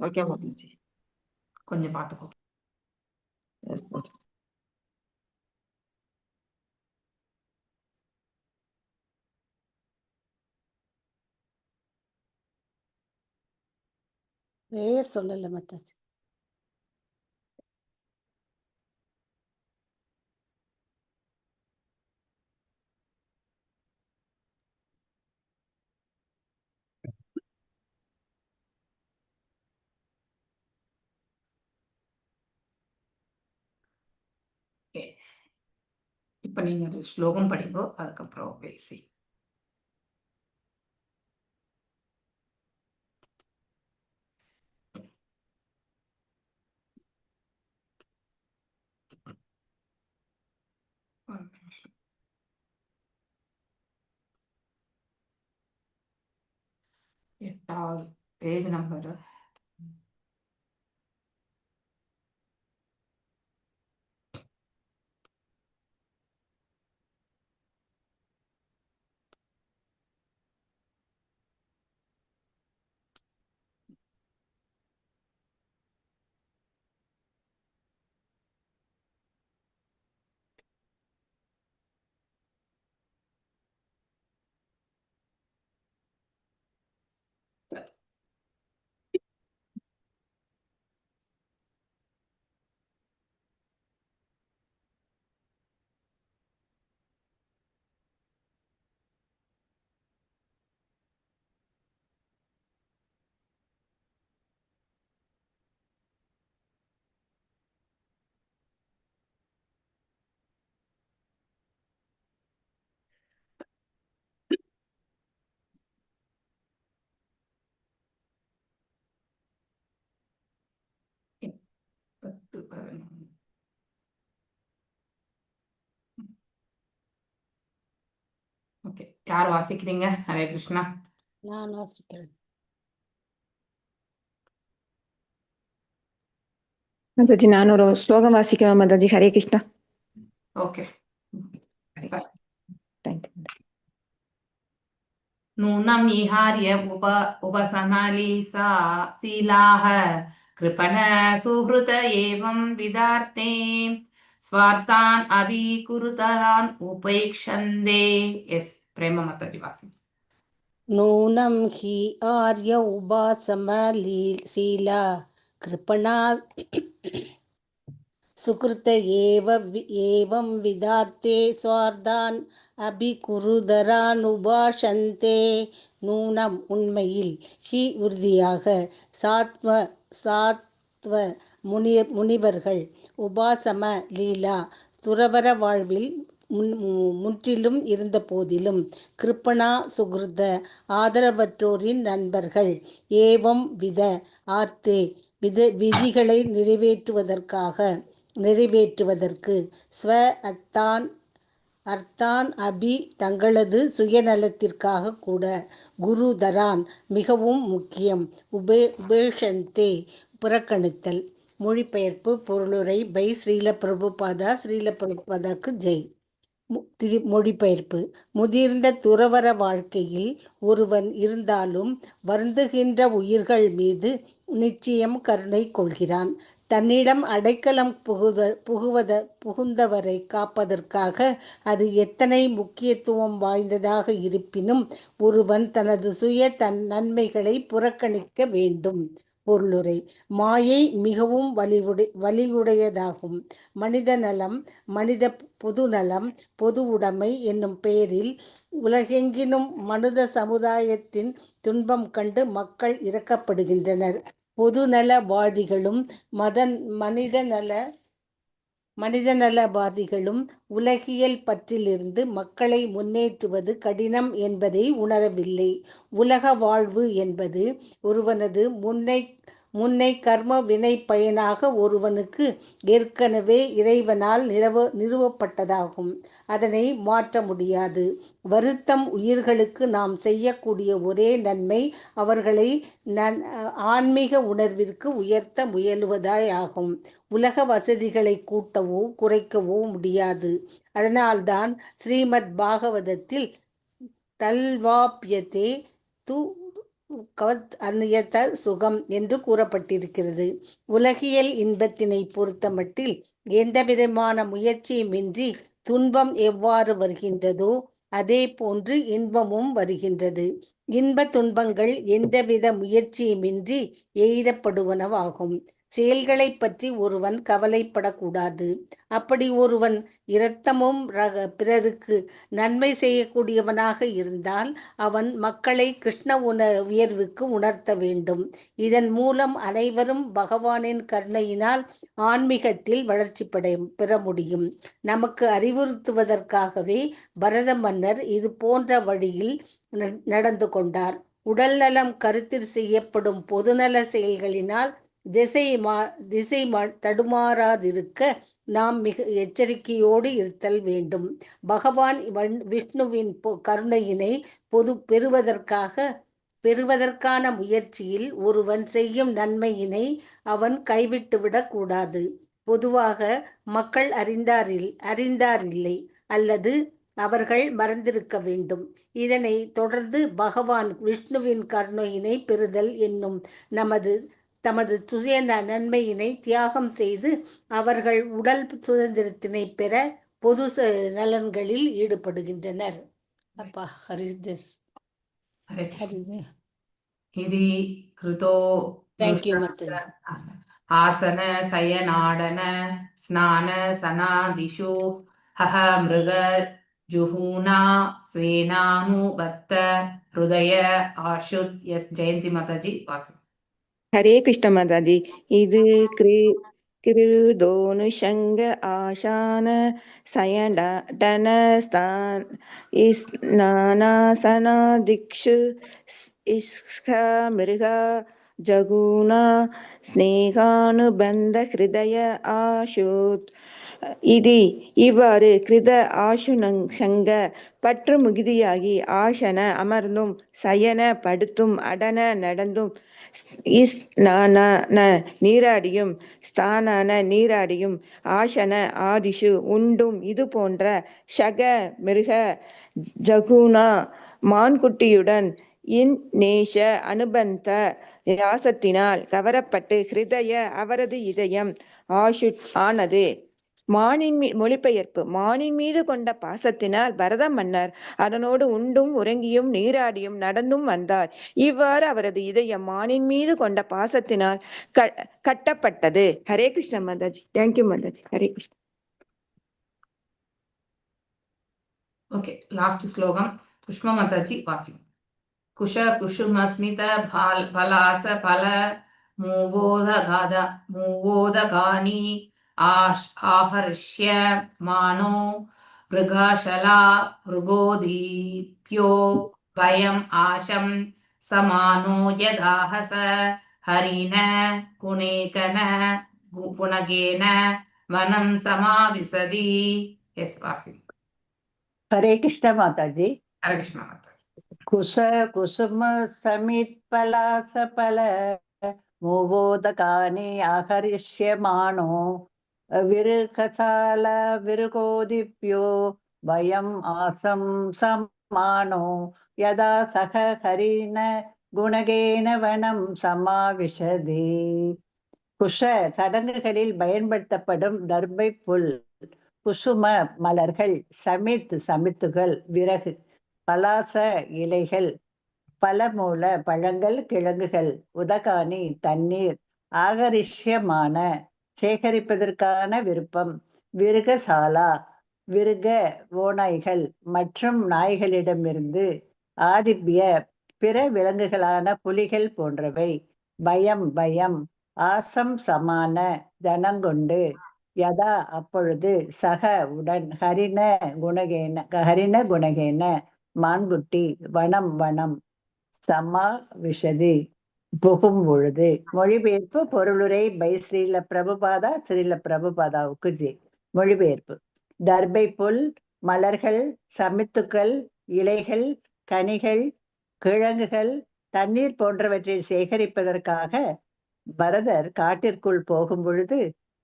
Okay Mataji. கொஞ்சம் பார்த்துக்கோ. S Mataji. பேர் சொல்லல மாதாஜி. இப்ப நீங்க ஒரு ஸ்லோகம் படிங்கோ, அதுக்கப்புறம் பேசி. எட்டாவது பேஜ் நம்பர். ஓகே, யார் வாசிக்கிறீங்க? ஹரே கிருஷ்ணா. நான் வாசிக்கிறேன். மாதாஜி நான் ஒரு ஸ்லோகம் வாசிக்குவேன் மாதாஜி. ஹரே கிருஷ்ணா. ஓகே. தேங்க்யூ. நூனம் ஈஹார்ய உபசமலீசா சீலாஹ கிருபண சுஹ்ருத ஏவம் விதார்த்தே ஸ்வார்த்தான் அபீகுருதரான் உபேக்ஷந்தே. எஸ் பிரேம மாதாஜி வாசி. நூனம் ஹி ஆர்ய உபாசமலீலா கிருபணா சுகிருத ஏவம் விதார்த்தே ஸ்வார்தான் அபிகுருதரான் உபாஷந்தே. நூனம் உண்மையில், ஹி உறுதியாக, சாத்வ முனிவர்கள், உபாசம லீலா துறவற வாழ்வில் முற்றிலும் இருந்த போதிலும், கிருப்பணா சுகிருத ஆதரவற்றோரின் நண்பர்கள், ஏவம் வித ஆர்த்தே விதிகளை நிறைவேற்றுவதற்கு, ஸ்வ அர்த்தான் அபி தங்களது சுயநலத்திற்காக கூட, குருதரான் மிகவும் முக்கியம், உபேஷந்தே புறக்கணித்தல். மொழிபெயர்ப்பு பொருளுரை பை ஸ்ரீல பிரபுபாதா. ஸ்ரீல பிரபுபாதாக்கு ஜெய். மொழிபெயர்ப்பு. முதிர்ந்த துறவற வாழ்க்கையில் ஒருவன் இருந்தாலும் வருந்துகின்ற உயிர்கள் மீது நிச்சயம் கருணை கொள்கிறான். தன்னிடம் அடைக்கலம் புகுந்தவரை காப்பதற்காக அது எத்தனை முக்கியத்துவம் வாய்ந்ததாக இருப்பினும் ஒருவன் தனது நன்மைகளை புறக்கணிக்க வேண்டும். பொருளுரை. மாயை மிகவும் வலிவுடையதாகும். மனித நலம், மனித பொதுநலம், பொது உடைமை என்னும் பெயரில் உலகெங்கிலும் மனித சமுதாயத்தின் துன்பம் கண்டு மக்கள் இரக்கப்படுகின்றனர். பொதுநலவாதிகளும் மனிதநலவாதிகளும் உலகியல் பற்றிலிருந்து மக்களை முன்னேற்றுவது கடினம் என்பதை உணரவில்லை. உலக வாழ்வு என்பது ஒருவனது முன்னை கர்ம வினை பயனாக ஒருவனுக்கு ஏற்கனவே இறைவனால் நிறுவப்பட்டதாகும். அதனை மாற்ற முடியாது. வருத்தம் உயிர்களுக்கு நாம் செய்யக்கூடிய ஒரே நன்மை அவர்களை ஆன்மீக உணர்விற்கு உயர்த்த முயலுவதாயாகும். உலக வசதிகளை கூட்டவோ குறைக்கவோ முடியாது. அதனால்தான் ஸ்ரீமத் பாகவதத்தில் தல்வாப்யதே து அந்நியத சுகம் என்று கூறப்பட்டிருக்கிறது. உலகியல் இன்பத்தினை பொறுத்தமட்டில் எந்த விதமான முயற்சியுமின்றி துன்பம் எவ்வாறு வருகின்றதோ அதே போன்று இன்பமும் வருகின்றது. இன்ப துன்பங்கள் எந்தவித முயற்சியுமின்றி எய்தப்படுவனவாகும். செயல்களை பற்றி ஒருவன் கவலைப்படக்கூடாது. அப்படி ஒருவன் இரத்தமும் பிறருக்கு நன்மை செய்யக்கூடியவனாக இருந்தால் அவன் மக்களை கிருஷ்ண உயர்வுக்கு உணர்த்த வேண்டும். இதன் மூலம் அனைவரும் பகவானின் கருணையினால் ஆன்மீகத்தில் வளர்ச்சி பெற முடியும். நமக்கு அறிவுறுத்துவதற்காகவே பரத மன்னர் இது போன்ற வழியில் நடந்து கொண்டார். உடல் நலம் கருத்தில் செய்யப்படும் பொதுநல செயல்களினால் திசை தடுமாறாதிருக்க நாம் மிக எச்சரிக்கையோடு இருத்தல் வேண்டும். பகவான் விஷ்ணுவின் கருணையினை பெறுவதற்கான முயற்சியில் ஒருவன் செய்யும் நன்மையினை அவன் கைவிட்டுவிடக் கூடாது. பொதுவாக மக்கள் அறிந்தாரில்லை அல்லது அவர்கள் மறந்திருக்க வேண்டும். இதனை தொடர்ந்து பகவான் விஷ்ணுவின் கருணையினை பெறுதல் என்னும் தமது சுய நன்மையினை தியாகம் செய்து அவர்கள் உடல் சுதந்திரத்தினை பெற பொது நலன்களில் ஈடுபடுகின்றனர். அப்பா ஹரிதஸ் இதி கிருதோ தேங்க்யூ மத்தஜி. ஆசன சயனாடன ஸ்நான சனாதிஷு ஹஹ மிருக ஜுஹூனா ஸ்வேனானுபத்த ஹிருதய ஆஷுத். எஸ் ஜெயந்தி மாதாஜி வாசு. ஹரே கிருஷ்ண மாதாஜி. இது கிருதோனுஷங்க ஆசான சயடன ஸ்நானாசனாதிக்ஷு மிருகா ஜகுணா ஸ்நேகானுபந்த ஹிருதய ஆஷுத். இவ்வாறு கிருத ஆசுனங்க பற்று மிகுதியாகி ஆசன அமர்ந்தும் சயன படுத்தும் அடன நடந்தும் நீராடியும் ஸ்தான நீராடியும் ஆசன ஆதிஷு உண்டும் இது போன்ற ஷக மிருக ஜகுணா மான்குட்டியுடன் நேஷ அனுபந்த யாசத்தினால் கவரப்பட்டு ஹிருதய அவரது இதயம் ஆஷுட் ஆனது. மொழிபெயர்ப்பு: மானின் மீது கொண்ட பாசத்தினால் பரத மன்னர் அதனோடு உண்டும் உறங்கியும் நீராடியும் நடந்தும் வந்தார். இவ்வாறு அவரது இதயம் மானின் மீது கொண்ட பாசத்தினால் கட்டப்பட்டது. Hare Krishna Mataji. Thank you Mataji. Hare Krishna. Okay, last ஸ்லோகம் புஷ்ப மாதாஜி வாசி. குஷ குஷுமஸ்மித பலாச பல மூவோதகானி ஆஹர்ஷ்ய மானோ மிருகாஷலா மிருகோதீப்யோ பயம் ஆஷம் சமானோ யதாஹச ஹரின குணேகன குணகேன வனம் சமாவிசதி. எஸ் வாசி. ஹரே கிருஷ்ண மாதாஜி. ஹரே கிருஷ்ண மாதாஜி. குஷ குசும சமித் பலாச பல மூவோதகானி ஆஹரிஷ்யமானோ விருகசால விருகோதிப்யோ பயம் ஆசம் சமானோ யதா சக ஹரின குணகேன வனம் சமாவிஷதி. குஷ சடங்குகளில் பயன்படுத்தப்படும் தர்பை புல், குசும மலர்கள், சமித்துகள் விறகு, பலாச இலைகள், பலமூல பழங்கள் கிழங்குகள், உதகானி தண்ணீர், ஆகரிஷ்யமான சேகரிப்பதற்கான விருப்பம், விருகசாலா விருக ஓநாய்கள் மற்றும் நாய்களிடமிருந்து, ஆதிபிய பிற விலங்குகளான புலிகள் போன்றவை, பயம் ஆசம் சமான ஜனங்கொண்டு, யதா அப்பொழுது, சக உடன், ஹரின குணகேன மான்குட்டி, வனம் சமா விஷதி புகும் பொழுது. மொழிபெயர்ப்பு பொருளுரை பை ஸ்ரீல பிரபுபாதாவுக்கு ஜி. மொழிபெயர்ப்பு: தர்பை புல், மலர்கள், சமித்துக்கள், இலைகள், கனிகள், கிழங்குகள், தண்ணீர் போன்றவற்றை சேகரிப்பதற்காக பரதர் காட்டிற்குள் போகும் பொழுது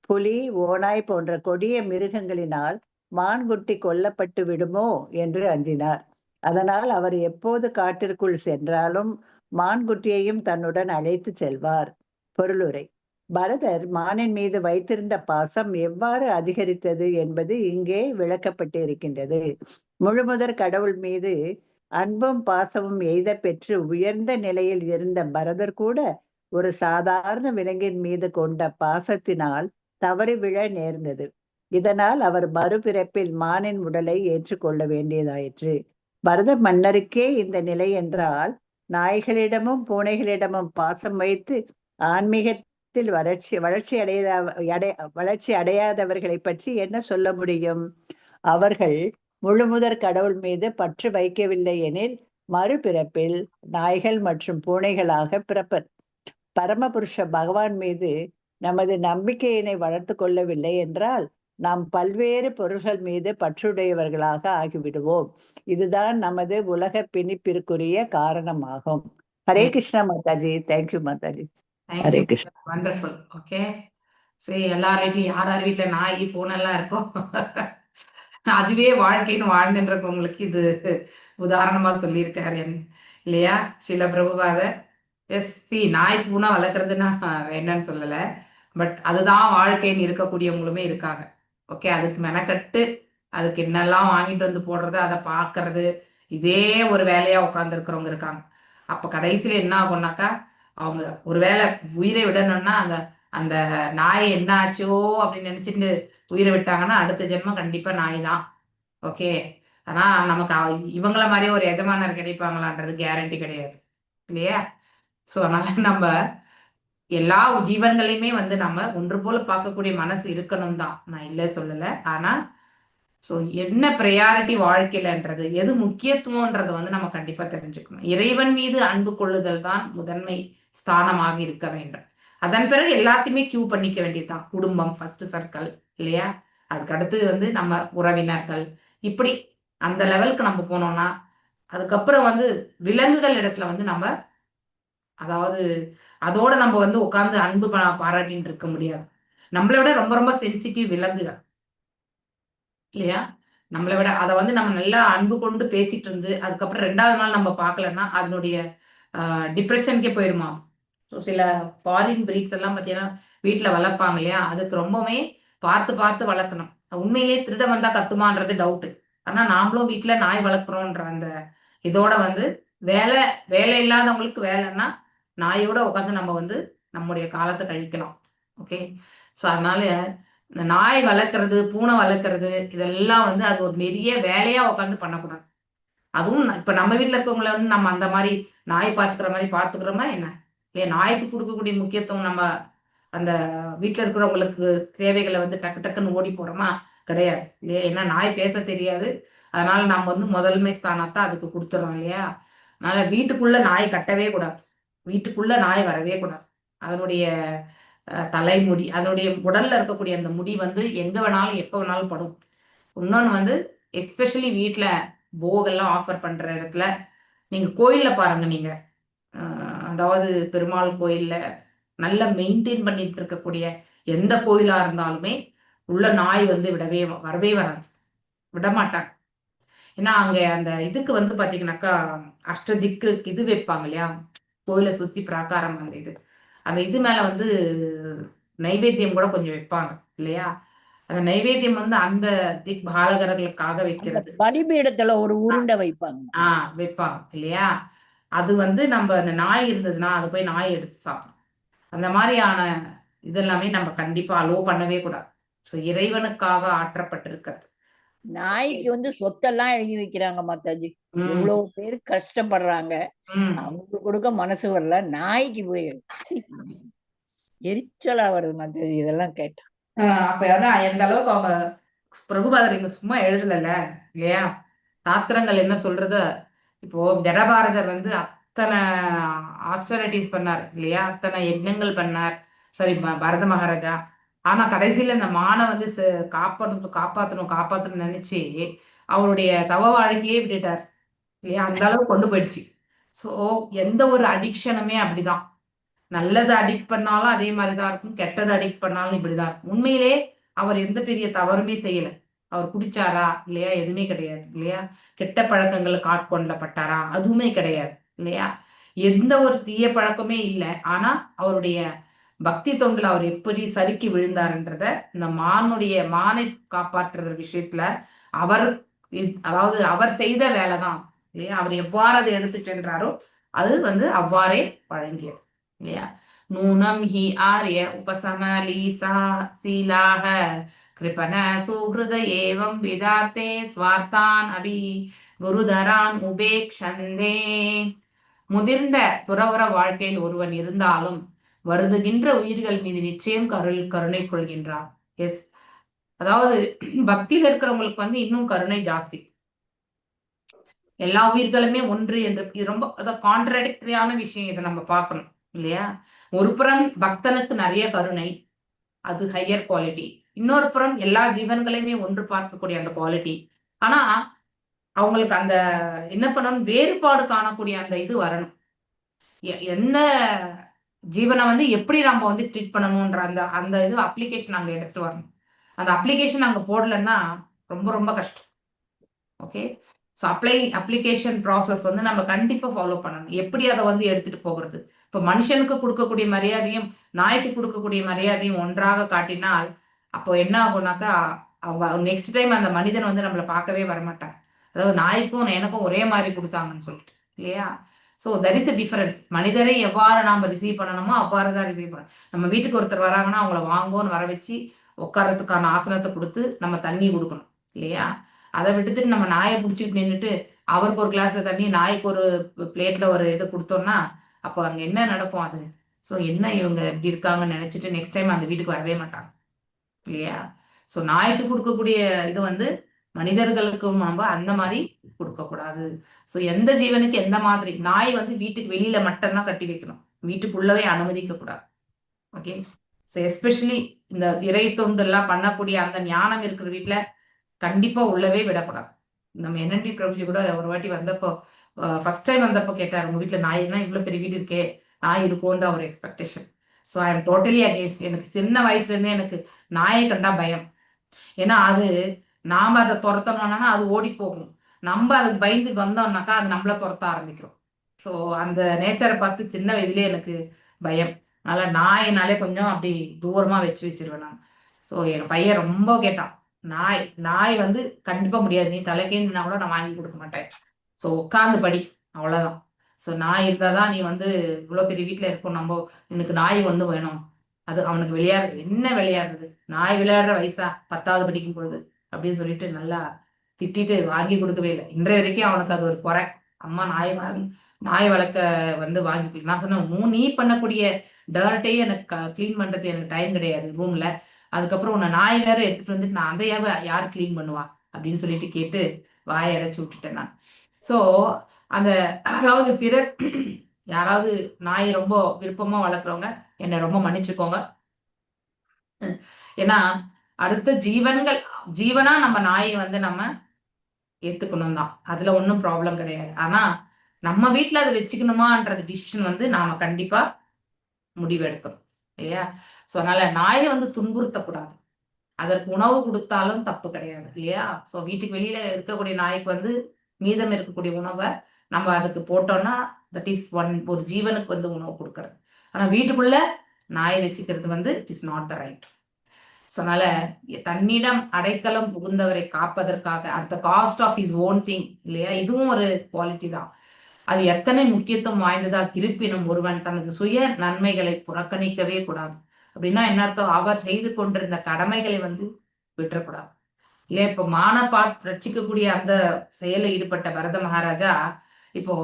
புலி, ஓநாய் போன்ற கொடிய மிருகங்களினால் மான்குட்டி கொல்லப்பட்டு விடுமோ என்று அஞ்சினார். அதனால் அவர் எப்போது காட்டிற்குள் சென்றாலும் மான்குட்டியையும் தன்னுடன் அழைத்து செல்வார். பொருளுரை: பரதர் மானின் மீது வைத்திருந்த பாசம் எவ்வாறு அதிகரித்தது என்பது இங்கே விளக்கப்பட்டு இருக்கின்றது. முழுமுதற் கடவுள் மீது அன்பும் பாசமும் எய்த பெற்று உயர்ந்த நிலையில் இருந்த பரதர் கூட ஒரு சாதாரண விலங்கின் மீது கொண்ட பாசத்தினால் தவறி விழ நேர்ந்தது. இதனால் அவர் மறுபிறப்பில் மானின் உடலை ஏற்றுக்கொள்ள வேண்டியதாயிற்று. பரத மன்னருக்கே இந்த நிலை என்றால், நாய்களிடமும் பூனைகளிடமும் பாசம் வைத்து ஆன்மீகத்தில் வளர்ச்சி அடையாதவர்களை பற்றி என்ன சொல்ல முடியும்? அவர்கள் முழுமுதற் கடவுள் மீது பற்று வைக்கவில்லை எனில் மறுபிறப்பில் நாய்கள் மற்றும் பூனைகளாக பிறப்பர். பரமபுருஷ பகவான் மீது நமது நம்பிக்கையினை வளர்த்து கொள்ளவில்லை என்றால் நாம் பல்வேறு பொருள்கள் மீது பற்றுடையவர்களாக ஆகிவிடுவோம். இதுதான் நமது உலக பிணிப்பிற்குரிய காரணமாகும். Hare Krishna Mataji. Thank you Mataji. Hare Krishna. Wonderful. Okay, சரி, எல்லார் வீட்லயும் யார் வீட்டுல நாய் பூனைலாம் இருக்கும் அதுவே வாழ்க்கைன்னு வாழ்ந்துன்றவங்களுக்கு இது உதாரணமா சொல்லியிருக்காரு இல்லையா ஸ்ரீல பிரபுபாதர். எஸ், நாய் பூனை வளர்க்குறதுன்னா வேண்டான்னு சொல்லலை, பட் அதுதான் வாழ்க்கைன்னு இருக்கக்கூடியவங்களுமே இருக்காங்க. ஓகே, அதுக்கு மெனக்கட்டு அதுக்கு என்னெல்லாம் வாங்கிட்டு வந்து போடுறது, அதை பார்க்கறது, இதே ஒரு வேலையாக உட்காந்துருக்கிறவங்க இருக்காங்க. அப்போ கடைசியில் என்ன ஆகும்னாக்கா, அவங்க ஒரு வேளை உயிரை விடணும்னா அந்த அந்த நாய் என்ன ஆச்சோ அப்படின்னு நினச்சிட்டு உயிரை விட்டாங்கன்னா அடுத்த ஜென்மம் கண்டிப்பாக நாய் தான். ஓகே, ஆனால் நமக்கு இவங்கள மாதிரியே ஒரு எஜமானர் கிடைப்பாங்களான்றது கேரண்டி கிடையாது இல்லையா? ஸோ அதனால நம்ம எல்லா ஜீவன்களையுமே வந்து நம்ம ஒன்று போல பார்க்கக்கூடிய மனசு இருக்கணும் தான், நான் இல்லை சொல்லலை. ஆனால் ஸோ என்ன ப்ரையாரிட்டி வாழ்க்கையிலன்றது, எது முக்கியத்துவன்றது வந்து நம்ம கண்டிப்பாக தெரிஞ்சுக்கணும். இறைவன் மீது அன்பு கொள்ளுதல் தான் முதன்மை ஸ்தானமாக இருக்க வேண்டும். அதன் பிறகு எல்லாத்தையுமே கியூ பண்ணிக்க வேண்டியதுதான். குடும்பம் ஃபர்ஸ்ட் சர்க்கிள் இல்லையா? அதுக்கு அடுத்து வந்து நம்ம உறவினர்கள், இப்படி அந்த லெவலுக்கு நம்ம போனோம்னா அதுக்கப்புறம் வந்து விலங்குகள் இடத்துல வந்து நம்ம அதாவது அதோட நம்ம வந்து உட்காந்து அன்பு பாராட்டின்னு இருக்க முடியாது. நம்மளை விட ரொம்ப ரொம்ப சென்சிட்டிவ் விலங்குகள் இல்லையா? நம்மளை விட அதை வந்து நம்ம நல்லா அன்பு கொண்டு பேசிட்டு இருந்து அதுக்கப்புறம் 2வது நாள் நம்ம பார்க்கலன்னா அதனுடைய டிப்ரெஷனுக்கே போயிருமா. ஸோ சில ஃபாரின் பிரீட்ஸ் எல்லாம் பார்த்தீங்கன்னா வீட்டில் வளர்ப்பாங்க இல்லையா? அதுக்கு ரொம்பவே பார்த்து பார்த்து வளர்க்கணும். உண்மையிலேயே திருட வந்தா கத்துமான்றது டவுட்டு. ஆனால் நாமளும் வீட்டில் நாய் வளர்க்குறோன்ற அந்த இதோட வந்து வேலை இல்லாதவங்களுக்கு வேலைன்னா நாயோட உட்காந்து நம்ம வந்து நம்முடைய காலத்தை கழிக்கலாம். ஓகே, ஸோ அதனால இந்த நாய் வளர்க்குறது, பூனை வளர்க்குறது, இதெல்லாம் வந்து அது ஒரு பெரிய வேலையாக உட்காந்து பண்ணக்கூடாது. அதுவும் இப்போ நம்ம வீட்டில் இருக்கவங்கள வந்து நம்ம அந்த மாதிரி நாய் பார்த்துக்கிற மாதிரி பார்த்துக்கிறோமா என்ன? இல்லையா? நாய்க்கு கொடுக்கக்கூடிய முக்கியத்துவம் நம்ம அந்த வீட்டில் இருக்கிறவங்களுக்கு தேவைகளை வந்து டக்கு டக்குன்னு ஓடி போகிறோமா? கிடையாது இல்லையா? ஏன்னா நாய் பேச தெரியாது. அதனால நம்ம வந்து முதன்மை ஸ்தானத்தை அதுக்கு கொடுத்துறோம் இல்லையா? அதனால வீட்டுக்குள்ள நாய் கட்டவே கூடாது, வீட்டுக்குள்ள நாய் வரவே கூடாது. அதனுடைய தலைமுடி, அதனுடைய உடல்ல இருக்கக்கூடிய அந்த முடி வந்து எங்க வேணாலும் எப்போ வேணாலும் படும். இன்னொன்று வந்து எஸ்பெஷலி வீட்டில் போகெல்லாம் ஆஃபர் பண்ற இடத்துல நீங்க கோயில்ல பாருங்க, நீங்க அதாவது பெருமாள் கோயில்ல நல்லா மெயின்டைன் பண்ணிட்டு இருக்கக்கூடிய எந்த கோயிலா இருந்தாலுமே உள்ள நாய் வந்து வரவே வராது, விடமாட்டாங்க. ஏன்னா அங்க அந்த இதுக்கு வந்து பாத்தீங்கன்னாக்கா அஷ்டதிக்கு இது வைப்பாங்க இல்லையா? கோயிலை சுத்தி பிராகாரம் அந்த இது மேல வந்து நைவேத்தியம் கூட கொஞ்சம் வைப்பாங்க இல்லையா? அந்த நைவேத்தியம் வந்து அந்த திக் பாலகர்களுக்காக வைக்கிறது. பலிபீடத்துல ஒரு உருண்டை வைப்பாங்க. வைப்பாங்க இல்லையா? அது வந்து நம்ம அந்த நாய் இருந்ததுன்னா அது போய் நாய் எடுத்து சாப்பிடும். அந்த மாதிரியான இதெல்லாமே நம்ம கண்டிப்பா அலோ பண்ணவே கூடாது. ஸோ இறைவனுக்காக ஆற்றப்பட்டிருக்கிறது. நாய்க்கு வந்து சொத்தெல்லாம் எழுதி வைக்கிறாங்க மாதாஜி. எவ்வளவு பேர் கஷ்டப்படுறாங்க, அவங்க கொடுக்க மனசு வரல, நாய்க்கு போய் எரிச்சலா வருது மாதாஜி இதெல்லாம் கேட்டா. அப்ப எந்த அளவுக்கு அவங்க பிரபுபாதர் இங்க சும்மா எழுதல இல்லையா? சாஸ்திரங்கள் என்ன சொல்றது? இப்போ ஜடபாரதர் வந்து அத்தனை ஆஸ்டரிட்டிஸ் பண்ணார் இல்லையா? அத்தனை யஜ்ஞங்கள் பண்ணார், சரி பரத மகாராஜா. ஆனா கடைசியில இந்த மானை வந்து காப்பாற்றணும் நினைச்சு அவருடைய தவ வாழ்க்கையே விட்டுட்டார் இல்லையா? அந்த அளவு கொண்டு போயிடுச்சு. ஸோ எந்த ஒரு அடிக்ஷனுமே அப்படிதான். நல்லது அடிக்ட் பண்ணாலும் அதே மாதிரிதான் இருக்கும், கெட்டது அடிக்ட் பண்ணாலும் இப்படிதான் இருக்கும். உண்மையிலே அவர் எந்த பெரிய தவறுமே செய்யல. அவர் குடிச்சாரா இல்லையா? எதுவுமே கிடையாது இல்லையா? கெட்ட பழக்கங்களுக்கு ஆட்கொள்ளப்பட்டாரா? அதுவுமே கிடையாது இல்லையா? எந்த ஒரு தீய பழக்கமே இல்லை. ஆனா அவருடைய பக்தி தொண்டுல அவர் எப்படி சறுக்கி விழுந்தாருன்றத இந்த மானை காப்பாற்றுற விஷயத்துல அவர் அதாவது அவர் செய்த வேலைதான் இல்லையா. அவர் எவ்வாறு அதை எடுத்து சென்றாரோ அது அவ்வாறே வழங்கியது இல்லையா. நூனம் ஹி ஆர்ய உபசமலீசா சீலாக கிருபண சுஹൃத ஏவம் விதார்த்தே ஸ்வார்த்தான் அபி குருதரான் உபேக்ஷந்தே. முதிர்ந்த துறவற வாழ்க்கையில் ஒருவன் இருந்தாலும் வருதுகின்ற உயிர்கள் மீது நிச்சயம் கருணை கொள்கின்றான். எஸ், அதாவது பக்தியில இருக்கிறவங்களுக்கு இன்னும் கருணை ஜாஸ்தி. எல்லா உயிர்களுமே ஒன்று என்று இது ரொம்ப கான்ட்ராடிக்டரியான விஷயம். இதை நம்ம பார்க்கணும் இல்லையா. ஒரு புறம் பக்தனுக்கு நிறைய கருணை, அது ஹையர் குவாலிட்டி. இன்னொரு புறம் எல்லா ஜீவன்களையுமே ஒன்று பார்க்கக்கூடிய அந்த குவாலிட்டி. ஆனா அவங்களுக்கு அந்த என்ன பண்ணணும், வேறுபாடு காணக்கூடிய அந்த இது வரணும். எந்த ஜீவனை எப்படி நம்ம ட்ரீட் பண்ணணும்ன்ற அந்த அந்த இது அப்ளிகேஷன் அங்க எடுத்துட்டு வரணும். அந்த அப்ளிகேஷன் அங்க போடலன்னா ரொம்ப ரொம்ப கஷ்டம். ஓகே, ஸோ அப்ளிகேஷன் ப்ராசஸ் நம்ம கண்டிப்பா ஃபாலோ பண்ணணும். எப்படி அதை எடுத்துட்டு போகிறது. இப்போ மனுஷனுக்கு கொடுக்கக்கூடிய மரியாதையும் நாய்க்கு கொடுக்கக்கூடிய மரியாதையும் ஒன்றாக காட்டினால் அப்போ என்ன ஆகும்னாக்கா நெக்ஸ்ட் டைம் அந்த மனிதன் நம்மளை பார்க்கவே வரமாட்டான். அதாவது நாய்க்கும் எனக்கும் ஒரே மாதிரி கொடுத்தாங்கன்னு சொல்லிட்டு இல்லையா. So that is a difference. மனிதரை எவ்வாறு நாம் ரிசீவ் பண்ணணுமோ அவ்வாறு தான் ரிசீவ் பண்ணணும். நம்ம வீட்டுக்கு ஒருத்தர் வராங்கன்னா அவங்கள வாங்கோன்னு வர வச்சு உட்காரத்துக்கான ஆசனத்தை கொடுத்து நம்ம தண்ணி கொடுக்கணும் இல்லையா. அதை விட்டுட்டு நம்ம நாயை பிடிச்சிட்டு நின்றுட்டு அவருக்கு ஒரு கிளாஸ்ல தண்ணி நாய்க்கு ஒரு பிளேட்ல ஒரு இது கொடுத்தோம்னா அப்போ அங்க என்ன நடக்கும் அது. ஸோ என்ன இவங்க இப்படி இருக்காங்கன்னு நினைச்சிட்டு நெக்ஸ்ட் டைம் அந்த வீட்டுக்கு வரவே மாட்டாங்க இல்லையா. ஸோ நாய்க்கு கொடுக்கக்கூடிய இது மனிதர்களுக்கும் நம்ம அந்த மாதிரி கொடுக்கக்கூடாது. ஸோ எந்த ஜீவனுக்கு எந்த மாதிரி. நாய் வீட்டுக்கு வெளியில மட்டும்தான் கட்டி வைக்கணும், வீட்டுக்குள்ளவே அனுமதிக்க கூடாது. ஓகே, ஸோ எஸ்பெஷலி இந்த இறை தொண்டு எல்லாம் பண்ணக்கூடிய அந்த ஞானம் இருக்கிற வீட்டுல கண்டிப்பா உள்ளவே விடக்கூடாது. நம்ம என்என்டி பிரபுஜி கூட ஒரு வாட்டி வந்தப்போ ஃபர்ஸ்ட் டைம் வந்தப்போ கேட்டார், உங்க வீட்டுல நாய்னா இவ்வளவு பெரிய வீடு இருக்கே, நாய் இருக்கும்ன்ற ஒரு expectation. So I am totally against. எனக்கு சின்ன வயசுல இருந்தே எனக்கு நாயை கண்டா பயம். ஏன்னா அது நாம அதை துரத்தணும்னா அது ஓடி போகும். நம்ம அதுக்கு பயந்து வந்தோம்னாக்கா அது நம்மள துரத்த ஆரம்பிக்கிறோம். ஸோ அந்த நேச்சரை பார்த்து சின்ன வயதுலேயே எனக்கு பயம். அதனால நாயினாலே கொஞ்சம் அப்படி தூரமா வச்சிருவேன் நான். ஸோ எங்க பையன் ரொம்ப கேட்டான், நாய் கண்டிப்பா முடியாது, நீ தலைக்கேன்னா கூட நான் வாங்கி கொடுக்க மாட்டேன். ஸோ உட்காந்து படி, அவ்வளவுதான். ஸோ நாய் இருந்தாதான் நீ இவ்வளோ பெரிய வீட்டில் இருக்கும். நம்ம எனக்கு நாய் வேணும். அது அவனுக்கு என்ன விளையாடுறது, நாய் விளையாடுற வயசா 10வது படிக்கும் பொழுது அப்படின்னு சொல்லிட்டு நல்லா திட்டிட்டு வாங்கி கொடுக்கவே இல்லை. இன்றைய வரைக்கும் அவனுக்கு அது ஒரு குறை. அம்மா நாய் வளர்க்க வாங்கி நான் சொன்னேன், நீ பண்ணக்கூடிய டர்ட்டையே எனக்கு கிளீன் பண்றது எனக்கு டைம் கிடையாது ரூம்ல. அதுக்கப்புறம் உன்னை நாய் வேற எடுத்துட்டு வந்துட்டு நான் அந்த யார் கிளீன் பண்ணுவா அப்படின்னு சொல்லிட்டு கேட்டு வாயை அடைச்சு விட்டுட்டேன் நான். ஸோ அந்த அதாவது யாராவது நாய் ரொம்ப விருப்பமா வளர்க்குறவங்க என்னை ரொம்ப மன்னிச்சுக்கோங்க. ஏன்னா அடுத்த ஜீவனா நம்ம நாயை நம்ம ஏத்துக்கணும் தான், அதுல ஒன்றும் ப்ராப்ளம் கிடையாது. ஆனா நம்ம வீட்டுல அதை வச்சுக்கணுமான்றது டிசிஷன் நாம கண்டிப்பா முடிவெடுக்கணும் இல்லையா. ஸோ அதனால நாயை துன்புறுத்தக்கூடாது. அதற்கு உணவு கொடுத்தாலும் தப்பு கிடையாது இல்லையா. ஸோ வீட்டுக்கு வெளியில இருக்கக்கூடிய நாய்க்கு மீதம் இருக்கக்கூடிய உணவை நம்ம அதுக்கு போட்டோம்னா தட் இஸ் ஒரு ஜீவனுக்கு உணவு கொடுக்கறது. ஆனா வீட்டுக்குள்ள நாயை வச்சுக்கிறது it is not the right. So அதனால தன்னிடம் அடைக்கலம் புகுந்தவரை காப்பதற்காக at the cost of his own thing இல்லையா. இதுவும் ஒரு குவாலிட்டி தான். அது எத்தனை முக்கியத்துவம் வாய்ந்ததா இருப்பினும் ஒருவன் தனது சுய நன்மைகளை புறக்கணிக்கவே கூடாது. அப்படின்னா என்ன அர்த்தம், அவர் செய்து கொண்டிருந்த கடமைகளை விட்டுறக்கூடாது இல்லையா. இப்போ ரட்சிக்கக்கூடிய அந்த செயலில் ஈடுபட்ட பரத மகாராஜா இப்போ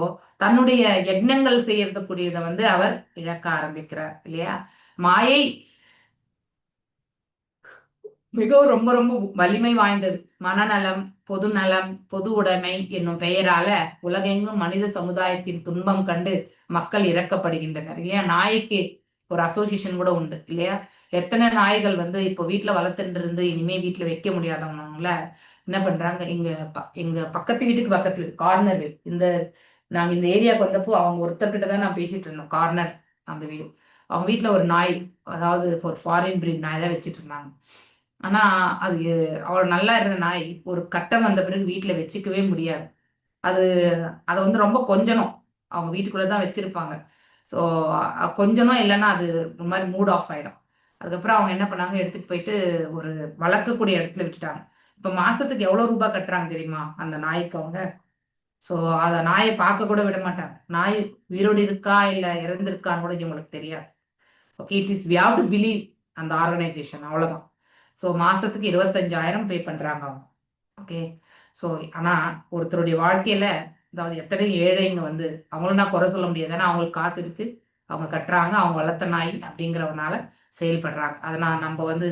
தன்னுடைய யக்னங்கள் செய்யறதுக்கூடியதை அவர் இழக்க ஆரம்பிக்கிறார் இல்லையா. மாயை மிகவும் ரொம்ப ரொம்ப வலிமை வாய்ந்தது. மனநலம், பொது நலம், பொது உடைமை என்னும் பெயரால உலகெங்கும் மனித சமுதாயத்தின் துன்பம் கண்டு மக்கள் இறக்கப்படுகின்றனர் இல்லையா. நாய்க்கு ஒரு அசோசியேஷன் கூட உண்டு இல்லையா. எத்தனை நாய்கள் இப்போ வீட்டுல வளர்த்துட்டு இருந்து இனிமே வீட்டுல வைக்க முடியாதவங்கள என்ன பண்றாங்க, எங்க பக்கத்து வீடு கார்னர் வீடு, நாங்க இந்த ஏரியாவுக்கு வந்தப்போ அவங்க ஒருத்தர்கிட்ட தான் நான் பேசிட்டு இருந்தோம். கார்னர் அந்த வீடு, அவங்க வீட்டுல ஒரு நாய், அதாவது ஒரு ஃபாரின் பிரீட் நாய் தான் வச்சுட்டு இருந்தாங்க. ஆனா அது அவ்வளவு நல்லா இருந்த நாய் ஒரு கட்டம் வந்த பிறகு வீட்டுல வச்சுக்கவே முடியாது. அதை ரொம்ப கொஞ்சணும். அவங்க வீட்டுக்குள்ள தான் வச்சிருப்பாங்க. ஸோ கொஞ்சமா இல்லைன்னா அது ஒரு மாதிரி மூட் ஆஃப் ஆயிடும். அதுக்கப்புறம் அவங்க என்ன பண்ணாங்க, எடுத்துட்டு போயிட்டு ஒரு வளர்க்கக்கூடிய இடத்துல விட்டுட்டாங்க. இப்ப மாசத்துக்கு எவ்வளவு ரூபாய் கட்டுறாங்க தெரியுமா அந்த நாய்க்கு அவங்க? ஸோ அத நாயை பார்க்க கூட விட மாட்டாங்க. நாய் உயிரோடு இருக்கா இல்ல இறந்திருக்கான்னு கூட இவங்களுக்கு தெரியாது. Okay, it is we have to believe அந்த ஆர்கனைசேஷன், அவ்வளவுதான். ஸோ மாசத்துக்கு 25,000 பே பண்றாங்க அவங்க. ஓகே, ஸோ ஆனா ஒருத்தருடைய வாழ்க்கையில, அதாவது எத்தனை ஏழைங்க வந்து அவங்களும் நான் குறை சொல்ல முடியாது. ஏன்னா அவங்களுக்கு காசு இருக்கு, அவங்க கட்டுறாங்க, அவங்க வளர்த்த நாய் அப்படிங்கிறவனால செயல்படுறாங்க. அதை நம்ம வந்து